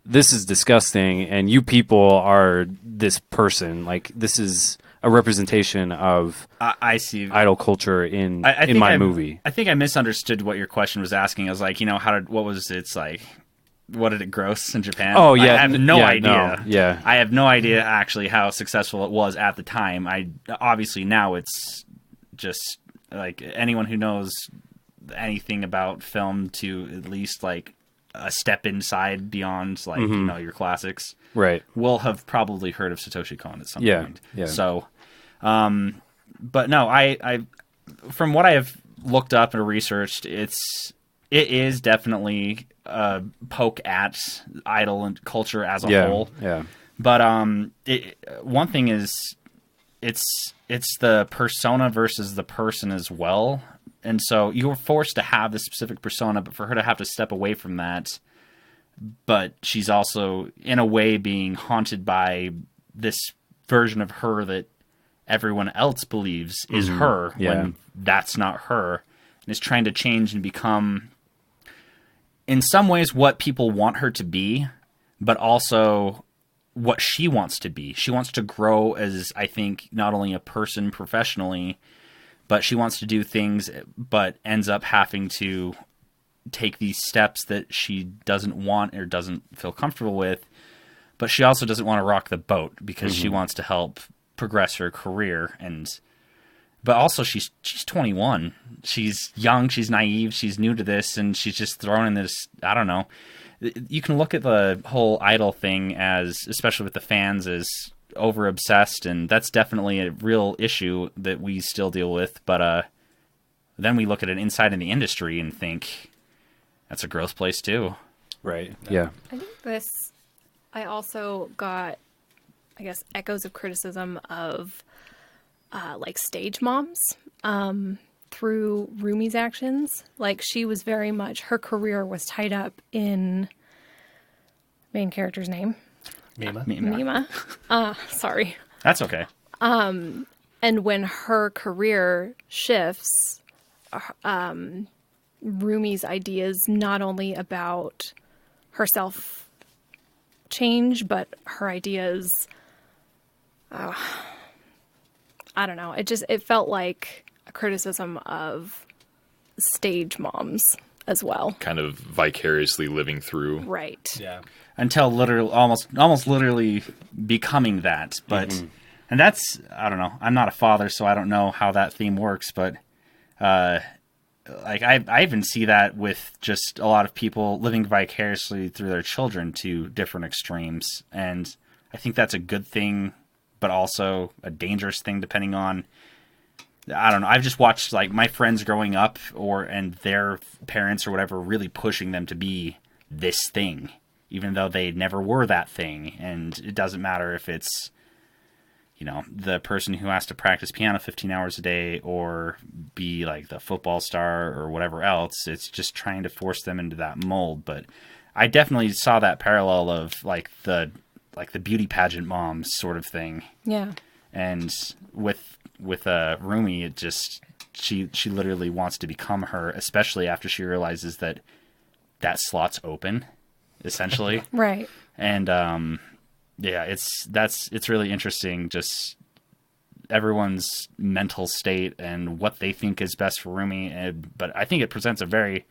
this is disgusting, and you people are this person. Like this is a representation of I see idol culture in my movie. I think I misunderstood what your question was asking. I was like, what did it gross in Japan? Oh yeah, I have no idea. No, yeah, I have no idea actually how successful it was at the time. Obviously now it's just like anyone who knows anything about film to at least like a step inside beyond like your classics, right, will have probably heard of Satoshi Kon at some point. Yeah. So, but no, I from what I have looked up and researched, it is definitely a poke at idol and culture as a whole. Yeah. But one thing is, it's the persona versus the person as well. And so you're forced to have this specific persona, but for her to have to step away from that, but she's also in a way being haunted by this version of her that everyone else believes is her when that's not her, and is trying to change and become in some ways what people want her to be, but also what she wants to be. She wants to grow as, I think, not only a person professionally, but she wants to do things, but ends up having to take these steps that she doesn't want or doesn't feel comfortable with. But she also doesn't want to rock the boat because she wants to help progress her career. But also she's 21. She's young, she's naive, she's new to this, and she's just thrown in this, I don't know. You can look at the whole Idol thing as, especially with the fans, as over obsessed, and that's definitely a real issue that we still deal with. But then we look at it inside in the industry and think that's a gross place too. Right. Yeah. I think I also got, I guess, echoes of criticism of like stage moms through Rumi's actions. Like, she was very much, her career was tied up in main character's name. Mima. Sorry. That's okay. And when her career shifts, Rumi's ideas not only about herself change, but her ideas, I don't know. It felt like a criticism of stage moms as well. Kind of vicariously living through. Right. Yeah. Until literally, almost literally becoming that. But, and that's, I don't know. I'm not a father, so I don't know how that theme works. But, like, I even see that with just a lot of people living vicariously through their children to different extremes. And I think that's a good thing, but also a dangerous thing depending on, I don't know. I've just watched, like, my friends growing up and their parents or whatever really pushing them to be this thing, even though they never were that thing. And it doesn't matter if it's, you know, the person who has to practice piano 15 hours a day or be like the football star or whatever else. It's just trying to force them into that mold. But I definitely saw that parallel of like the beauty pageant moms sort of thing. Yeah. And with Rumi, it just, she literally wants to become her, especially after she realizes that slot's open, essentially. Right. And yeah, it's really interesting, just everyone's mental state and what they think is best for Rumi. But I think it presents a very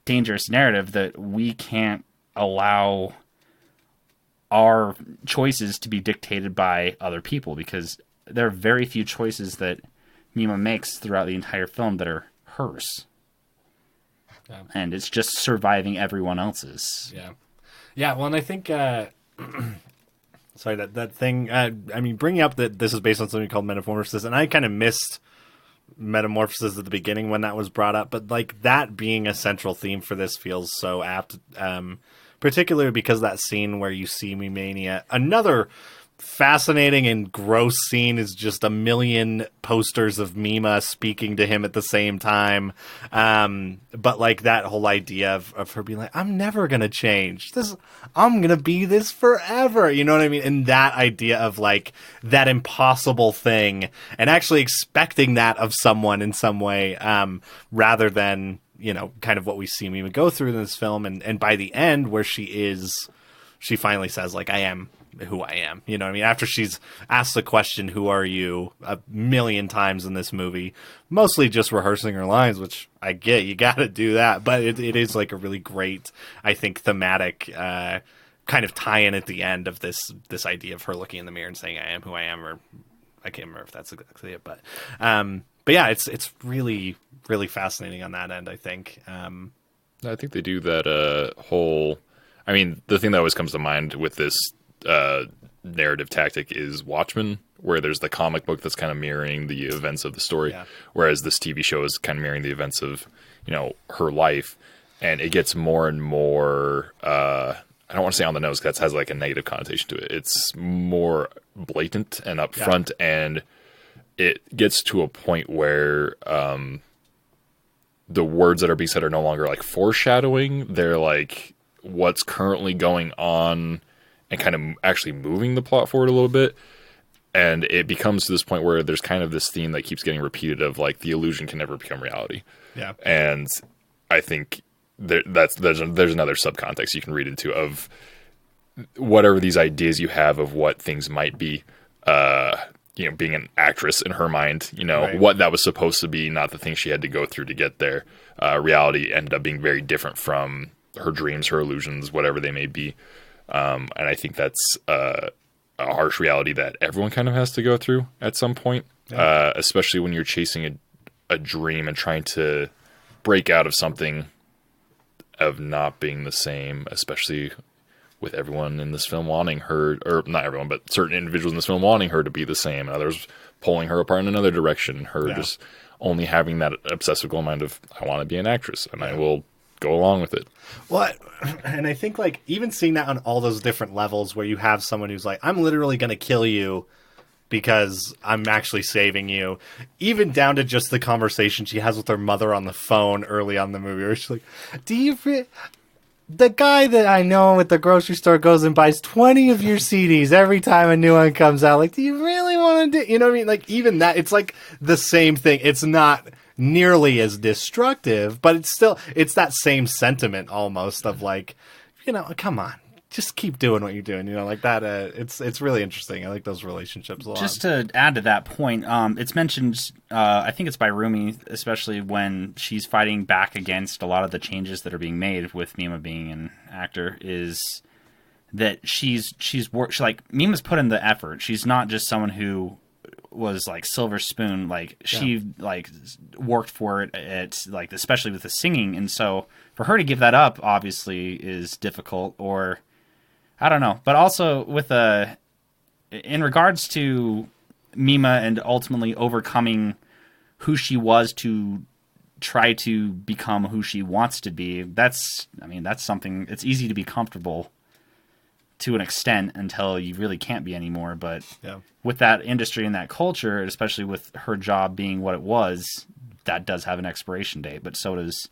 dangerous narrative that we can't allow our choices to be dictated by other people, because there are very few choices that Mima makes throughout the entire film that are hers. Yeah. And it's just surviving everyone else's. Yeah. Yeah, well, and I think... sorry, that thing... I mean, bringing up that this is based on something called Metamorphosis, and I kind of missed Metamorphosis at the beginning when that was brought up, but like that being a central theme for this feels so apt, particularly because that scene where you see Mimania. Another fascinating and gross scene is just a million posters of Mima speaking to him at the same time. But like that whole idea of her being like, I'm never going to change this. I'm going to be this forever. You know what I mean? And that idea of like that impossible thing and actually expecting that of someone in some way, rather than, you know, kind of what we see Mima go through in this film. And by the end where she finally says like, I am who I am, you know what I mean? After she's asked the question, who are you, a million times in this movie, mostly just rehearsing her lines, which I get, you got to do that. But it is like a really great, I think, thematic kind of tie-in at the end of this idea of her looking in the mirror and saying, I am who I am, or I can't remember if that's exactly it. But yeah, it's really, really fascinating on that end, I think. I think they do that whole, I mean, the thing that always comes to mind with this narrative tactic is Watchmen, where there's the comic book that's kind of mirroring the events of the story, whereas this TV show is kind of mirroring the events of, you know, her life, and it gets more and more, I don't want to say on the nose, because that has like a negative connotation to it. It's more blatant and upfront, and it gets to a point where the words that are being said are no longer like foreshadowing, they're like what's currently going on, and kind of actually moving the plot forward a little bit. And it becomes to this point where there's kind of this theme that keeps getting repeated of like the illusion can never become reality. Yeah. And I think there's another subcontext you can read into of whatever these ideas you have of what things might be, you know, being an actress in her mind, you know, what that was supposed to be, not the things she had to go through to get there. Reality ended up being very different from her dreams, her illusions, whatever they may be. And I think that's a harsh reality that everyone kind of has to go through at some point, especially when you're chasing a dream and trying to break out of something of not being the same, especially with everyone in this film wanting her, or not everyone, but certain individuals in this film wanting her to be the same, others pulling her apart in another direction, and her just only having that obsessive goal mind of, I want to be an actress, and I will go along with it. Well, and I think, like, even seeing that on all those different levels where you have someone who's like, I'm literally going to kill you because I'm actually saving you, even down to just the conversation she has with her mother on the phone early on in the movie, where she's like, the guy that I know at the grocery store goes and buys 20 of your CDs every time a new one comes out. Like, do you really want to do, you know what I mean? Like, even that, it's like the same thing. It's not nearly as destructive, but it's that same sentiment almost of like, you know, come on, just keep doing what you're doing, you know, like that. It's really interesting. I like those relationships a lot. Just to add to that point, it's mentioned, I think it's by Rumi, especially when she's fighting back against a lot of the changes that are being made with Mima being an actor, is that she's like, Mima's put in the effort. She's not just someone who was like silver spoon, like she like worked for it at, like, especially with the singing, and so for her to give that up obviously is difficult, or I don't know. But also with in regards to Mima and ultimately overcoming who she was to try to become who she wants to be, that's something. It's easy to be comfortable to an extent until you really can't be anymore. But with that industry and that culture, especially with her job being what it was, that does have an expiration date. But so does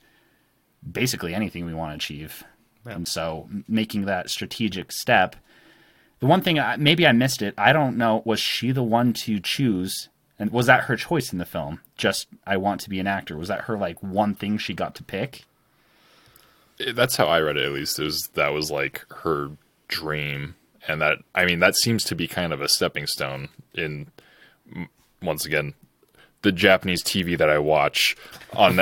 basically anything we want to achieve. Yeah. And so making that strategic step, the one thing, maybe I missed it, I don't know, was she the one to choose? And was that her choice in the film? Just, I want to be an actor. Was that her, like, one thing she got to pick? That's how I read it, at least. That was like her dream, and that seems to be kind of a stepping stone in, once again, the Japanese TV that I watch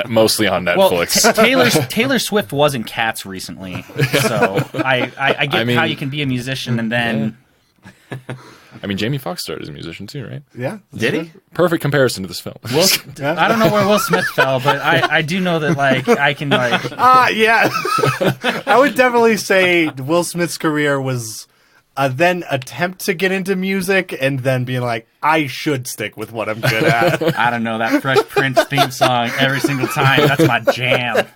mostly on Netflix. Well, Taylor Swift was in Cats recently, so I get how you can be a musician and then. I mean, Jamie Foxx started as a musician too, right? Yeah, did he? Perfect comparison to this film. I don't know where Will Smith fell, but I do know that, like, I can, like. Yeah. I would definitely say Will Smith's career was then attempt to get into music and then being like, I should stick with what I'm good at. I don't know, that Fresh Prince theme song every single time, that's my jam.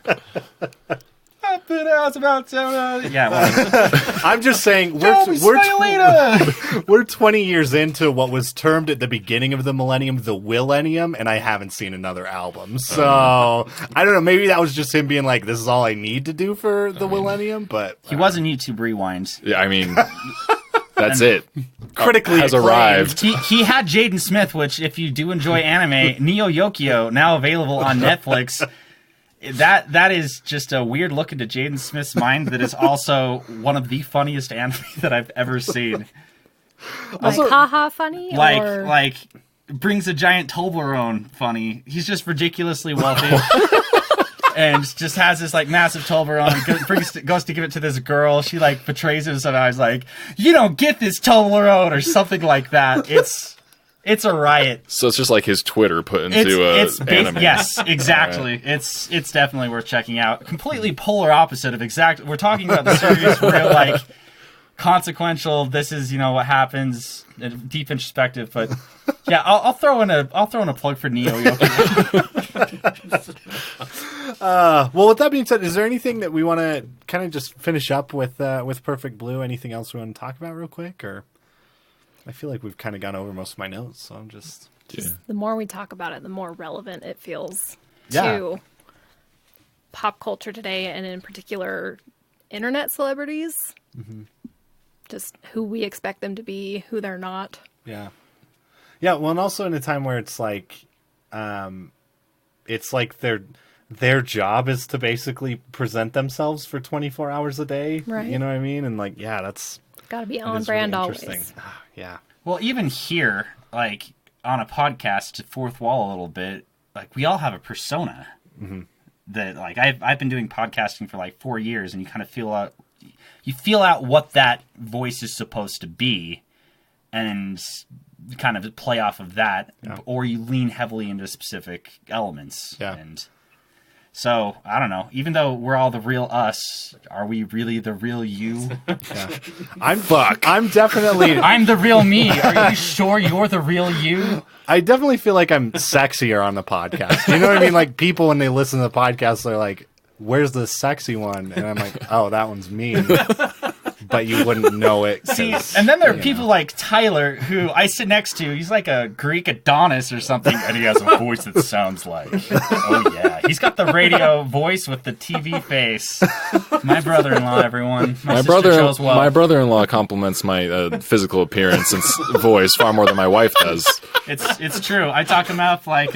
Yeah, well, I'm just saying we're 20 years into what was termed at the beginning of the millennium the Willennium, and I haven't seen another album. So I don't know. Maybe that was just him being like, "This is all I need to do for the Willennium." But he was in YouTube Rewind. Yeah, I mean, that's it. Critically has acclaimed. arrived. He had Jaden Smith, which, if you do enjoy anime, Neo Yokio, now available on Netflix. That is just a weird look into Jaden Smith's mind that is also one of the funniest anime that I've ever seen. Like, haha funny? Like brings a giant Toblerone funny. He's just ridiculously wealthy. And just has this, like, massive Toblerone, goes to give it to this girl. She, like, betrays him somehow. He's like, you don't get this Toblerone, or something like that. It's a riot. So it's just like his Twitter put into anime. Yes, exactly. Right. It's definitely worth checking out. Completely polar opposite of we're talking about the serious, real, like, consequential. This is, you know, what happens. Deep introspective, but yeah, I'll throw in a plug for Neo Yokio. Well, with that being said, is there anything that we want to kind of just finish up with Perfect Blue? Anything else we want to talk about real quick, or? I feel like we've kind of gone over most of my notes, so I'm just... The more we talk about it, the more relevant it feels to pop culture today, and in particular, internet celebrities. Mm-hmm. Just who we expect them to be, who they're not. Yeah. Yeah, well, and also in a time where it's like their job is to basically present themselves for 24 hours a day. Right. You know what I mean? And, like, yeah, that's... Got to be on brand really always. Yeah. Well, even here, like, on a podcast, to fourth wall a little bit, like, we all have a persona. Mm-hmm. That, like, I've been doing podcasting for, like, 4 years, and you kind of feel out what that voice is supposed to be. and kind of play off of that, or you lean heavily into specific elements. Yeah. And so, I don't know. Even though we're all the real us, are we really the real you? I'm definitely. I'm the real me. Are you sure you're the real you? I definitely feel like I'm sexier on the podcast. You know what I mean? Like people when they listen to the podcast, they're like, "Where's the sexy one?" And I'm like, "Oh, that one's me." But you wouldn't know it. See, and then there are people like Tyler, who I sit next to. He's like a Greek Adonis or something, and he has a voice that sounds like, oh yeah. He's got the radio voice with the TV face. My brother-in-law, everyone. My brother-in-law compliments my physical appearance and voice far more than my wife does. It's true. I talk him up like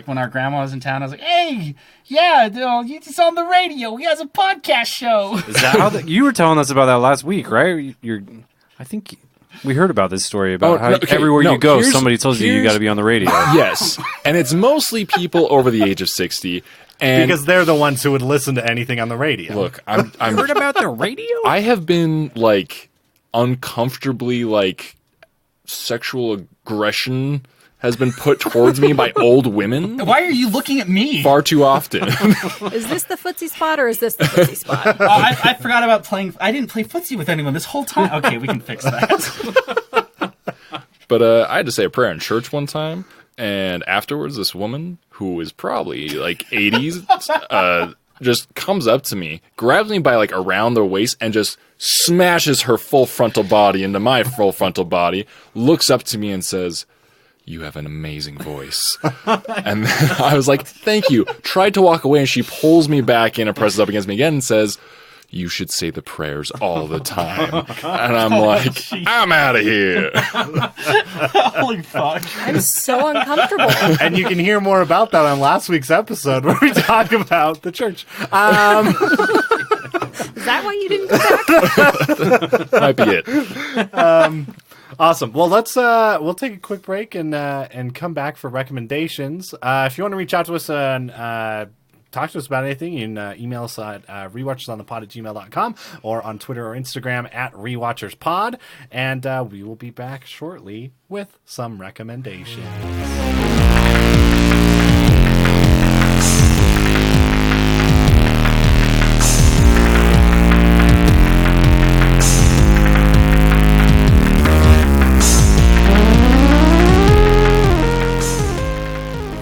when our grandma was in town. I was like, hey, yeah, he's on the radio. He has a podcast show. Is that how you were telling us about that last week, right? I think we heard about this story about everywhere you go, somebody tells you got to be on the radio. Yes, and it's mostly people over the age of 60. And because they're the ones who would listen to anything on the radio. Look, I'm heard about the radio? I have been like uncomfortably like sexual aggression has been put towards me by old women. Why are you looking at me? Far too often. Is this the footsie spot or is this the footsie spot? Oh, I forgot about playing. I didn't play footsie with anyone this whole time. Okay, we can fix that. But I had to say a prayer in church one time, and afterwards this woman, who is probably like 80s, just comes up to me, grabs me by like around the waist, and just smashes her full frontal body into my full frontal body, looks up to me and says, "You have an amazing voice." And then I was like, "Thank you." Tried to walk away, and she pulls me back in and presses up against me again and says, "You should say the prayers all the time." And I'm like, I'm out of here. Holy fuck. I'm so uncomfortable. And you can hear more about that on last week's episode where we talk about the church. Is that why you didn't go back? Might be it. Awesome. Well, we'll take a quick break and come back for recommendations. If you want to reach out to us and talk to us about anything, you can email us at rewatchersonthepod@gmail.com or on Twitter or Instagram at rewatcherspod. And we will be back shortly with some recommendations.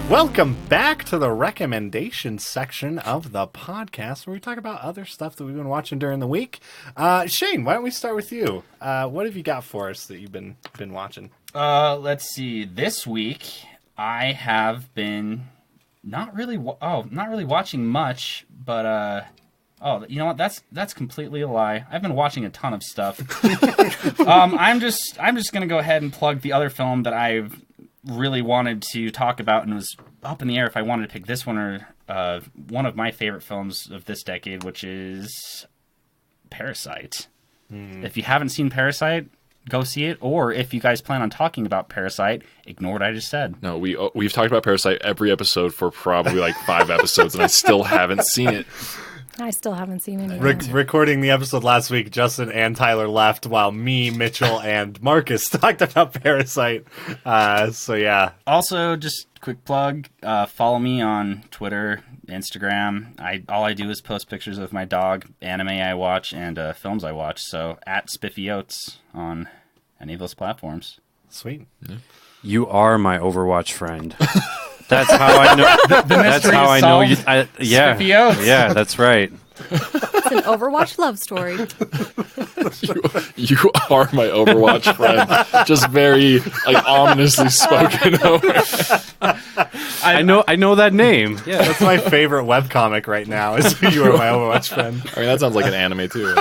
Welcome back to the recommendation section of the podcast where we talk about other stuff that we've been watching during the week. Shane, why don't we start with you? What have you got for us that you've been watching? Let's see. This week I have been not really watching much, but you know what? That's completely a lie. I've been watching a ton of stuff. I'm just gonna go ahead and plug the other film that I've really wanted to talk about and was up in the air if I wanted to pick this one or one of my favorite films of this decade, which is Parasite. If you haven't seen Parasite, go see it. Or if you guys plan on talking about Parasite, ignore what I just said. No, we've talked about Parasite every episode for probably like 5 episodes, and I still haven't seen it. I still haven't seen any. Recording the episode last week, Justin and Tyler left while me, Mitchell, and Marcus talked about Parasite. So yeah. Also, just quick plug, follow me on Twitter, Instagram. All I do is post pictures of my dog, anime I watch, and films I watch. So at Spiffy Oats on any of those platforms. Sweet. Yeah. You are my Overwatch friend. That's how I know. That's how I know you. Yeah, Spiffy Oats. Yeah, that's right. It's an Overwatch love story. You are my Overwatch friend. Just very like ominously spoken over. I know that name. Yeah, That's my favorite webcomic right now is You Are My Overwatch Friend. I mean, that sounds like an anime too.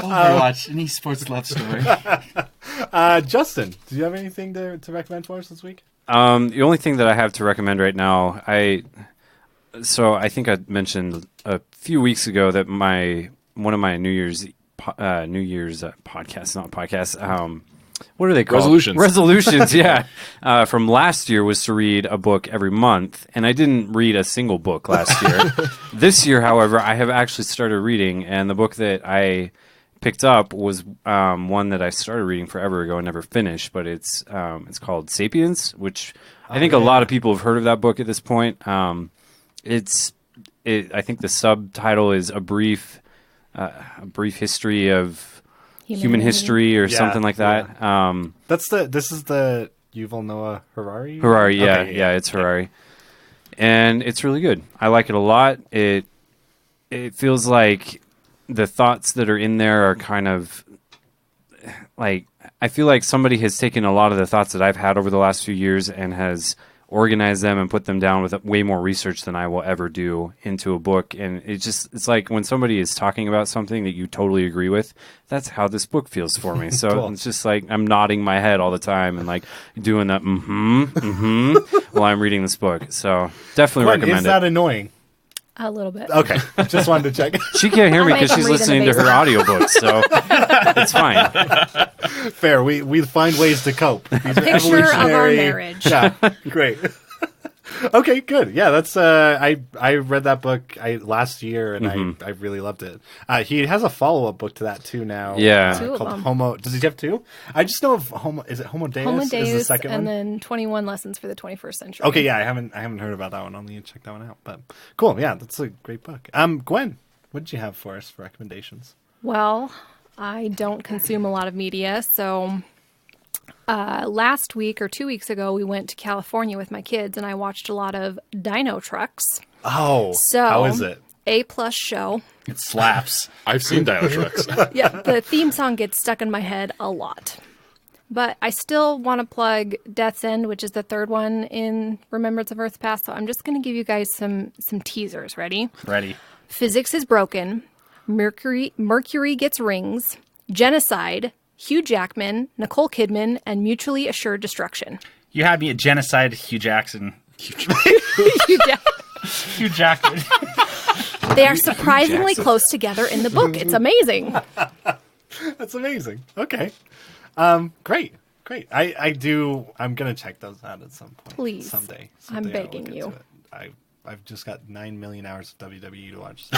Overwatch, an esports love story. Justin, do you have anything to recommend for us this week? The only thing that I have to recommend right now, I think I mentioned a few weeks ago that one of my New Year's podcasts, not podcasts. What are they called? Resolutions, yeah. From last year was to read a book every month, and I didn't read a single book last year. This year, however, I have actually started reading, and the book that I picked up was one that I started reading forever ago and never finished, but it's called *Sapiens*, which I think a lot of people have heard of that book at this point. I think the subtitle is a brief history of human history or something like that. Yeah. This is the Yuval Noah Harari? Harari, yeah, Okay, yeah, it's Harari. And it's really good. I like it a lot. It feels like the thoughts that are in there are kind of like, I feel like somebody has taken a lot of the thoughts that I've had over the last few years and has organize them and put them down with way more research than I will ever do into a book. And it's like when somebody is talking about something that you totally agree with, that's how this book feels for me. So Cool. It's just like I'm nodding my head all the time and like doing that while I'm reading this book. So definitely Gwen, recommend is it. that annoying? A little bit. Okay, just wanted to check. She can't hear me I'll because make she's them read listening in to the her audiobooks, so it's fine. Fair. We find ways to cope. These are Picture of our evolutionary- marriage. Yeah, great. Okay, good. Yeah, that's I read that book last year and I really loved it. He has a follow-up book to that too now. Yeah. Two of called them. Homo. Does he have two? I just know of Homo. Is it Homo Deus? Homo Is the Deus, second and one? then 21 Lessons for the 21st Century. Okay, yeah, I haven't heard about that one. I'll need to check that one out. But cool, yeah, that's a great book. Gwen, what did you have for us for recommendations? Well, I don't consume a lot of media, so last week or 2 weeks ago, we went to California with my kids, and I watched a lot of Dino Trucks. Oh, So how is it? A+ show. It slaps. I've seen Dino Trucks. Yeah, the theme song gets stuck in my head a lot. But I still want to plug Death's End, which is the third one in Remembrance of Earth's Past. So I'm just going to give you guys some teasers. Ready? Ready. Physics is broken. Mercury gets rings. Genocide. Hugh Jackman, Nicole Kidman, and mutually assured destruction. You had me at genocide, Hugh Jackson. Hugh Jack- Hugh Jackman. they are surprisingly close together in the book. It's amazing. That's amazing. Okay, great. I'm gonna check those out at some point. Please. Someday I'm I'll begging look you. into it. I've just got 9 million hours of WWE to watch.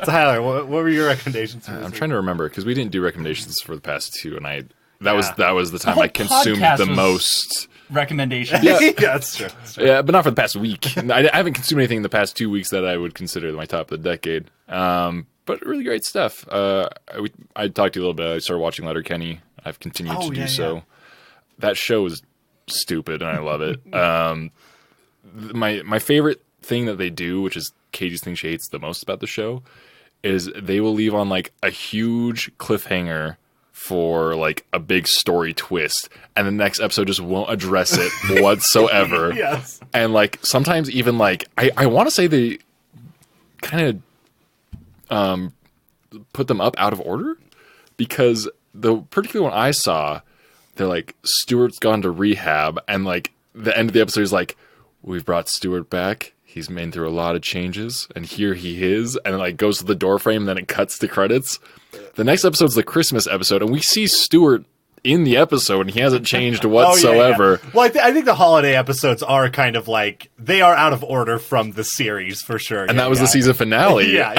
Tyler, what were your recommendations? For this I'm week? trying to remember because we didn't do recommendations for the past two, and that Yeah. was the time whole I consumed podcast the was- most. Recommendation. Yeah, that's true. Yeah, but not for the past week. I haven't consumed anything in the past 2 weeks that I would consider my top of the decade. But really great stuff. I talked to you a little bit. I started watching Letterkenny. I've continued to do so. Yeah. That show is stupid, and I love it. My favorite thing that they do, which is Katie's thing she hates the most about the show, is they will leave on like a huge cliffhanger for like a big story twist, and the next episode just won't address it whatsoever. Yes. And like sometimes even like I want to say they kind of put them up out of order, because the particular one I saw, they're like, Stuart's gone to rehab, and like the end of the episode is like, we've brought Stuart back. He's been through a lot of changes, and here he is. And it like goes to the door frame, and then it cuts to credits. The next episode's the Christmas episode, and we see Stuart in the episode, and he hasn't changed whatsoever. Oh, yeah. Well, I think the holiday episodes are kind of like, they are out of order from the series for sure. And that was the season finale. Yeah.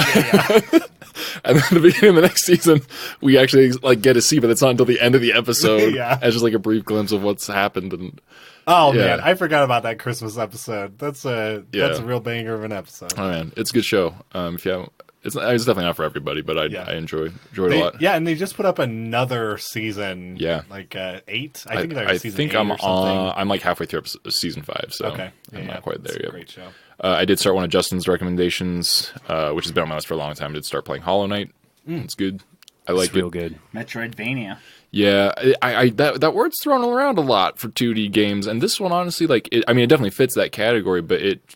And then at the beginning of the next season, we actually like get to see, but it's not until the end of the episode. Yeah. As just like a brief glimpse of what's happened. And Oh Yeah. man, I forgot about that Christmas episode. That's a real banger of an episode. oh man, it's a good show. If you haven't, it's definitely not for everybody, but I enjoyed it a lot. Yeah, and they just put up another season. Yeah. like 8. I think they're I season think 8 I'm or something. I'm like halfway through season 5, so Okay, I'm not quite there It's a yet. Great show. I did start one of Justin's recommendations, which has been on my list for a long time. I did start playing Hollow Knight. It's good. I like It's real it. good. Metroidvania. Yeah, I that word's thrown around a lot for 2D games, and this one honestly, like, it definitely fits that category, but it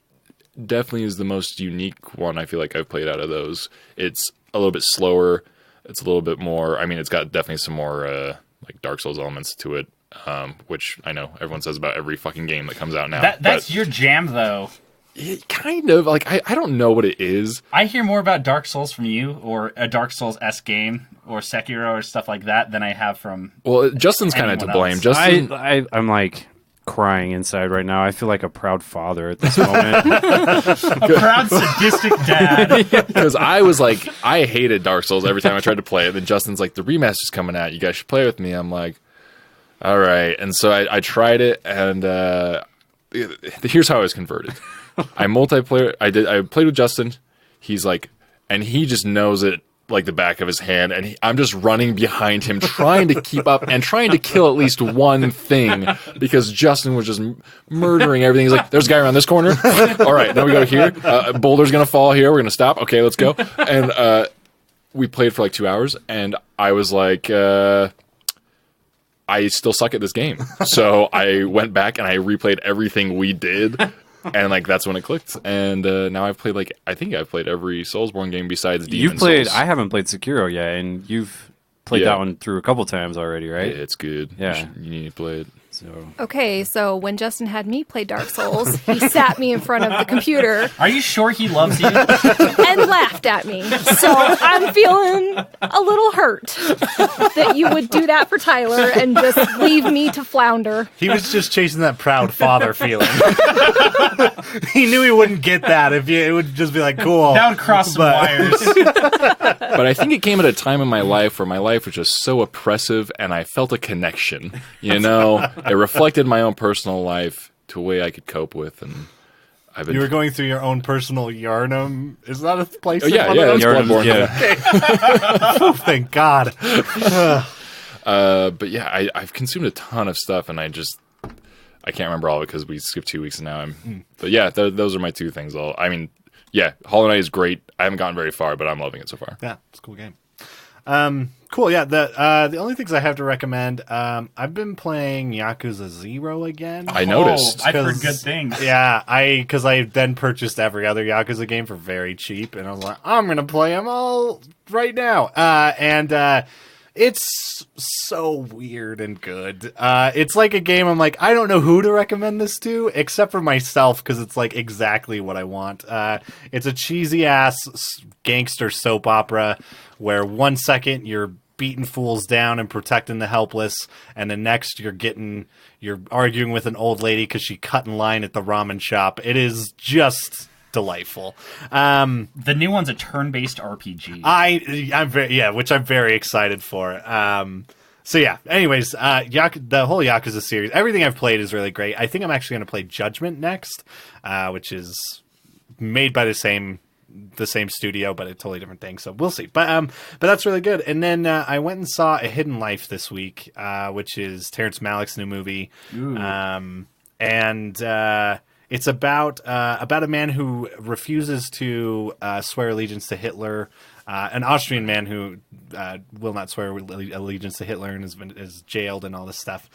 definitely is the most unique one I feel like I've played out of those. It's a little bit slower. It's a little bit more. I mean, it's got definitely some more like Dark Souls elements to it, which I know everyone says about every fucking game that comes out now. That's but your jam, though. it kind of like I don't know what it is. I hear more about Dark Souls from you, or a Dark Souls-esque game, or Sekiro, or stuff like that, than I have from... Well, Justin's kind of to Anyone blame. else? Justin, I'm like, crying inside right now. I feel like a proud father at this moment. A proud sadistic dad. Because I was like, I hated Dark Souls every time I tried to play it. Then Justin's like, the remaster's coming out. You guys should play with me. I'm like, all right. And so I tried it, and here's how I was converted. I played with Justin. He's like, and he just knows it like the back of his hand, and I'm just running behind him, trying to keep up and trying to kill at least one thing, because Justin was just murdering everything. He's like, there's a guy around this corner. All right, now we go here. A boulder's gonna fall here. We're gonna stop. Okay, let's go. And we played for like 2 hours, and I was like, I still suck at this game. So I went back and I replayed everything we did. And like that's when it clicked, and now I've played I think I've played every Soulsborne game besides Demon's Souls. I haven't played Sekiro yet, and you've played that one through a couple times already, right? Yeah, it's good. Yeah, you need to play it. So Okay, so when Justin had me play Dark Souls, he sat me in front of the computer Are you sure he loves you? and laughed at me. So I'm feeling a little hurt that you would do that for Tyler and just leave me to flounder. He was just chasing that proud father feeling. He knew he wouldn't get that if it would just be like, cool. That would cross some wires. But I think it came at a time in my life where my life was just so oppressive, and I felt a connection. You know, it reflected my own personal life to a way I could cope with, and I've been. You were going through your own personal Yarnum. Is that a place? Oh, yeah, that's Bloodborne. yeah. Oh, thank God. But yeah, I've consumed a ton of stuff, and I can't remember all of it because we skipped 2 weeks, and now But yeah, those are my two things. Yeah, Hollow Knight is great. I haven't gotten very far, but I'm loving it so far. Yeah, it's a cool game. Cool. Yeah. The only things I have to recommend. I've been playing Yakuza 0 again. I noticed. I've heard good things. Yeah, because I then purchased every other Yakuza game for very cheap, and I was like, I'm gonna play them all right now. And it's so weird and good. It's like a game I'm like, I don't know who to recommend this to except for myself, because it's like exactly what I want. It's a cheesy ass gangster soap opera where 1 second you're beating fools down and protecting the helpless, and the next you're arguing with an old lady because she cut in line at the ramen shop. It is just delightful. The new one's a turn-based RPG. Which I'm very excited for. So yeah, anyways, the whole Yakuza series, everything I've played is really great. I think I'm actually going to play Judgment next, which is made by the same studio, but a totally different thing. So we'll see. But that's really good. And then I went and saw A Hidden Life this week, which is Terrence Malick's new movie. It's about a man who refuses to swear allegiance to Hitler, an Austrian man who will not swear allegiance to Hitler and is jailed and all this stuff.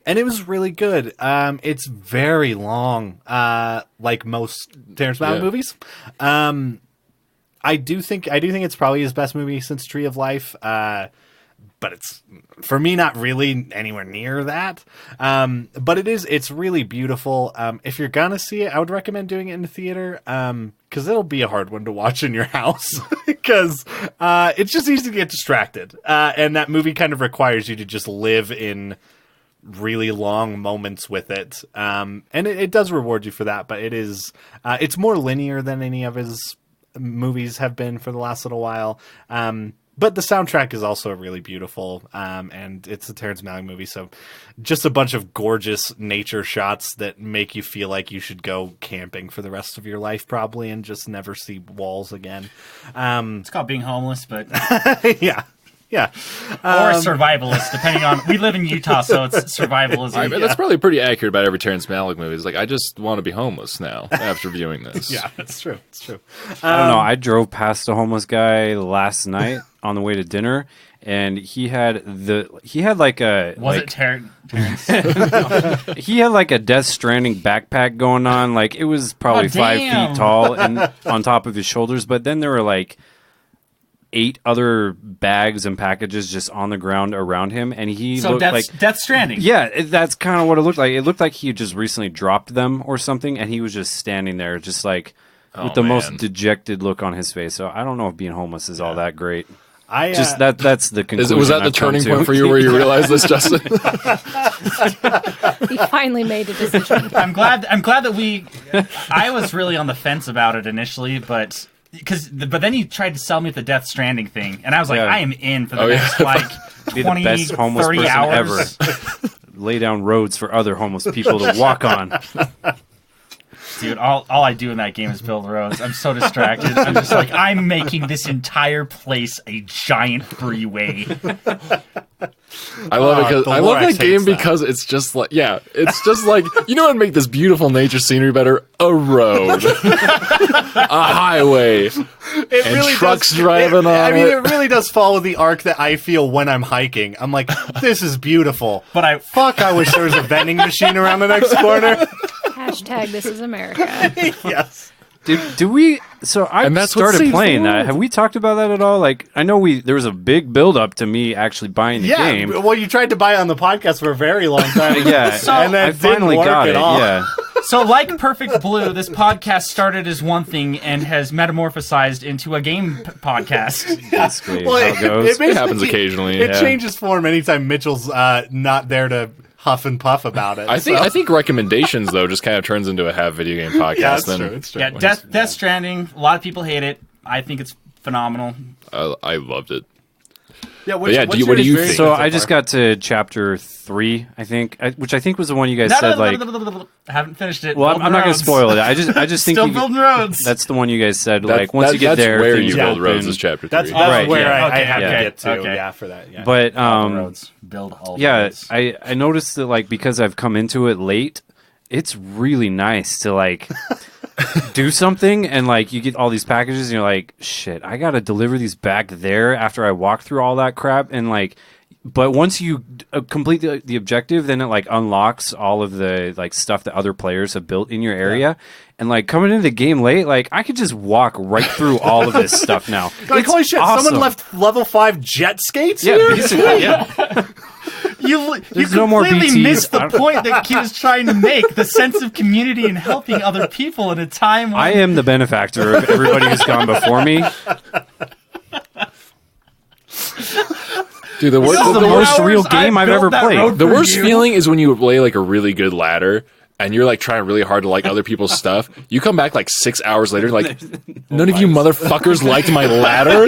And it was really good. It's very long, like most Terrence Malick movies. I do think it's probably his best movie since Tree of Life. But it's, for me, not really anywhere near that. But it's really beautiful. If you're gonna see it, I would recommend doing it in the theater. Because it'll be a hard one to watch in your house. Because it's just easy to get distracted. And that movie kind of requires you to just live in really long moments with it. And it does reward you for that. But it's more linear than any of his movies have been for the last little while. But the soundtrack is also really beautiful, and it's a Terrence Malick movie, so just a bunch of gorgeous nature shots that make you feel like you should go camping for the rest of your life, probably, and just never see walls again. It's called being homeless, but yeah. or a survivalist, depending on. We live in Utah, so it's survivalism. That's probably pretty accurate about every Terrence Malick movie. It's like, I just want to be homeless now after viewing this. Yeah, that's true. It's true. I don't know. I drove past a homeless guy last night on the way to dinner, and he had like a Terrence? he had like a Death Stranding backpack going on. Like, it was probably 5 feet tall and on top of his shoulders, but then there were like 8 other bags and packages just on the ground around him, and he looked like Death Stranding. Yeah, that's kind of what it looked like. It looked like he just recently dropped them or something, and he was just standing there, just like with the most dejected look on his face. So I don't know if being homeless is all that great. That's the conclusion. Was that the I've come turning to. point for you where you realized this, Justin? He finally made a decision. I'm glad that I was really on the fence about it initially, but then you tried to sell me the Death Stranding thing, and I was like, Yeah. I am in for the next like Be 20, the best homeless 30 person hours. ever. Lay down roads for other homeless people to walk on. Dude, all I do in that game is build roads. I'm so distracted. I'm just like, I'm making this entire place a giant freeway. I love it because the I love Lorax that hates game that. because it's just like it's just like you know what would make this beautiful nature scenery better? A road, a highway, and trucks driving on I mean, it. it really does follow the arc that I feel when I'm hiking. I'm like, this is beautiful. But I wish there was a vending machine around the next corner. Hashtag this is America. Yes. Do we? So I And that's what started saves the playing that. world. Have we talked about that at all? Like, I know there was a big build up to me actually buying the Yeah. game. Well, you tried to buy it on the podcast for a very long time. Yeah, and then I it didn't finally work got at it. all. Yeah, So, like Perfect Blue, this podcast started as one thing and has metamorphosized into a game podcast. basically Well, how it goes. basically- happens occasionally, It yeah. changes form anytime Mitchell's not there to huff and puff about it. I think so. I think recommendations though just kind of turns into a have video game podcast. Yeah, it's then true. It's true. Yeah, Death Stranding. A lot of people hate it. I think it's phenomenal. I loved it. Yeah, But yeah, what do you think? So I just got to chapter 3, I think, which I think was the one you guys said like. Haven't finished it. Well, I'm Building not going roads. to spoil it. I just think Still you- building roads. that's the one you guys said. Like once you get that's there, where things you build roads happen. is chapter 3. That's Right, where yeah. I had Okay, to get to. okay. Yeah, for that. Yeah. But Build the roads. Build all the yeah, roads. I noticed that like because I've come into it late, it's really nice to like do something and like you get all these packages and you're like, shit, I gotta deliver these back there after I walk through all that crap and like. But once you complete the objective, then it like unlocks all of the like stuff that other players have built in your area, and like coming into the game late, like I could just walk right through all of this stuff now. Like, It's holy shit, awesome. someone left level 5 jet skates Yeah, here? basically, yeah. You There's no more completely BTs. missed the point that he was trying to make: the sense of community and helping other people in a time. When I am the benefactor of everybody who's gone before me. Dude, the This is worst, the most real game I've ever played. the worst feeling is when you lay like a really good ladder and you're like trying really hard to like other people's stuff. You come back like 6 hours later, like none of you motherfuckers liked my ladder.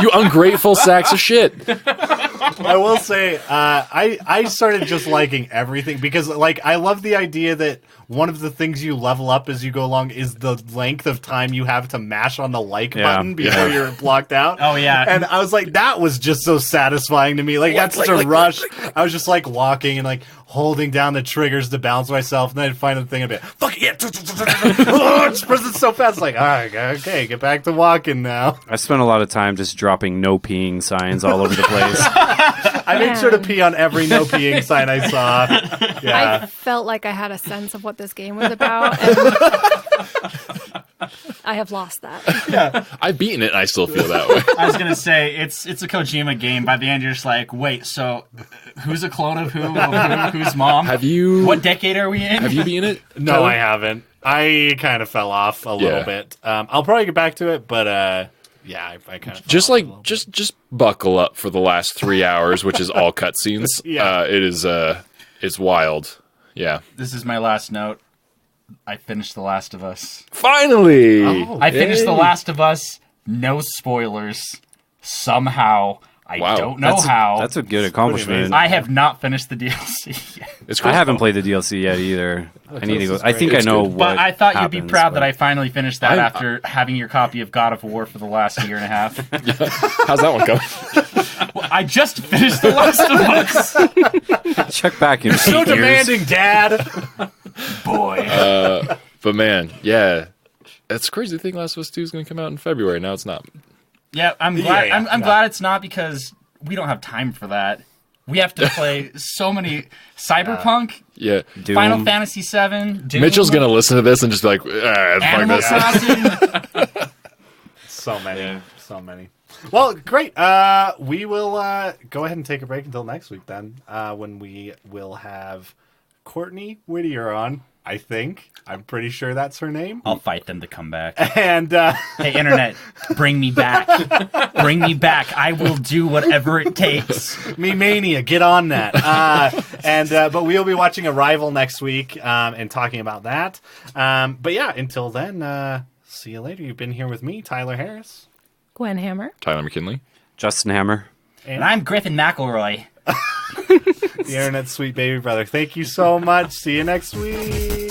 You ungrateful sacks of shit. I will say, I started just liking everything because, like, I love the idea that one of the things you level up as you go along is the length of time you have to mash on the like button before you're blocked out. Oh, yeah. And I was like, that was just so satisfying to me. Like, that's such a rush. I was just like walking and like holding down the triggers to balance myself, and then I'd find the thing and be like, fuck yeah, oh, just press it so fast. Like, all right, okay, get back to walking now. I spent a lot of time just dropping no peeing signs all over the place. I made sure to pee on every no peeing sign I saw. Yeah. I felt like I had a sense of what this game was about, and I have lost that. I've beaten it and I still feel that way. I was gonna say it's a Kojima game. By the end, you're just like, wait, so who's a clone of who? Who's mom? Have you What decade are we in? have you beaten it? No, Tyler? I haven't. I kind of fell off a little Yeah. bit. I'll probably get back to it, but yeah, I kind of Just like just buckle up for the last 3 hours, which is all cutscenes. Yeah. It is it's wild. Yeah. This is my last note. I finished The Last of Us. Finally. I finished The Last of Us. No spoilers. Somehow. I Wow. don't know how. That's a good accomplishment. I have not finished the DLC yet. It's I crazy. haven't played the DLC yet either. I need to go. I think I It's know good. what. But I thought you'd be happens, proud but- that I finally finished that I'm- after having your copy of God of War for the last year and a half. How's that one going? Well, I just finished The Last of Us. check back in so 8 years. demanding, Dad. Boy. But man, yeah. It's crazy to think Last of Us 2 is going to come out in February. Now it's not. Yeah, I'm glad. Yeah, I'm no. glad it's not because we don't have time for that. We have to play so many Cyberpunk, Yeah. Doom. Final Fantasy VII, Doom, Mitchell's going to listen to this and just be like, fuck Animal this. Crossing. So many, so many. Well, great. We will go ahead and take a break until next week then, when we will have Courtney Whittier on. I think. I'm pretty sure that's her name. I'll fight them to come back. And Hey, internet, bring me back. Bring me back. I will do whatever it takes. Me Mania, get on that. But we'll be watching Arrival next week and talking about that. But yeah, until then, see you later. You've been here with me, Tyler Harris. Gwen Hammer. Tyler McKinley. Justin Hammer. And I'm Griffin McElroy. The internet's sweet baby brother. Thank you so much. See you next week.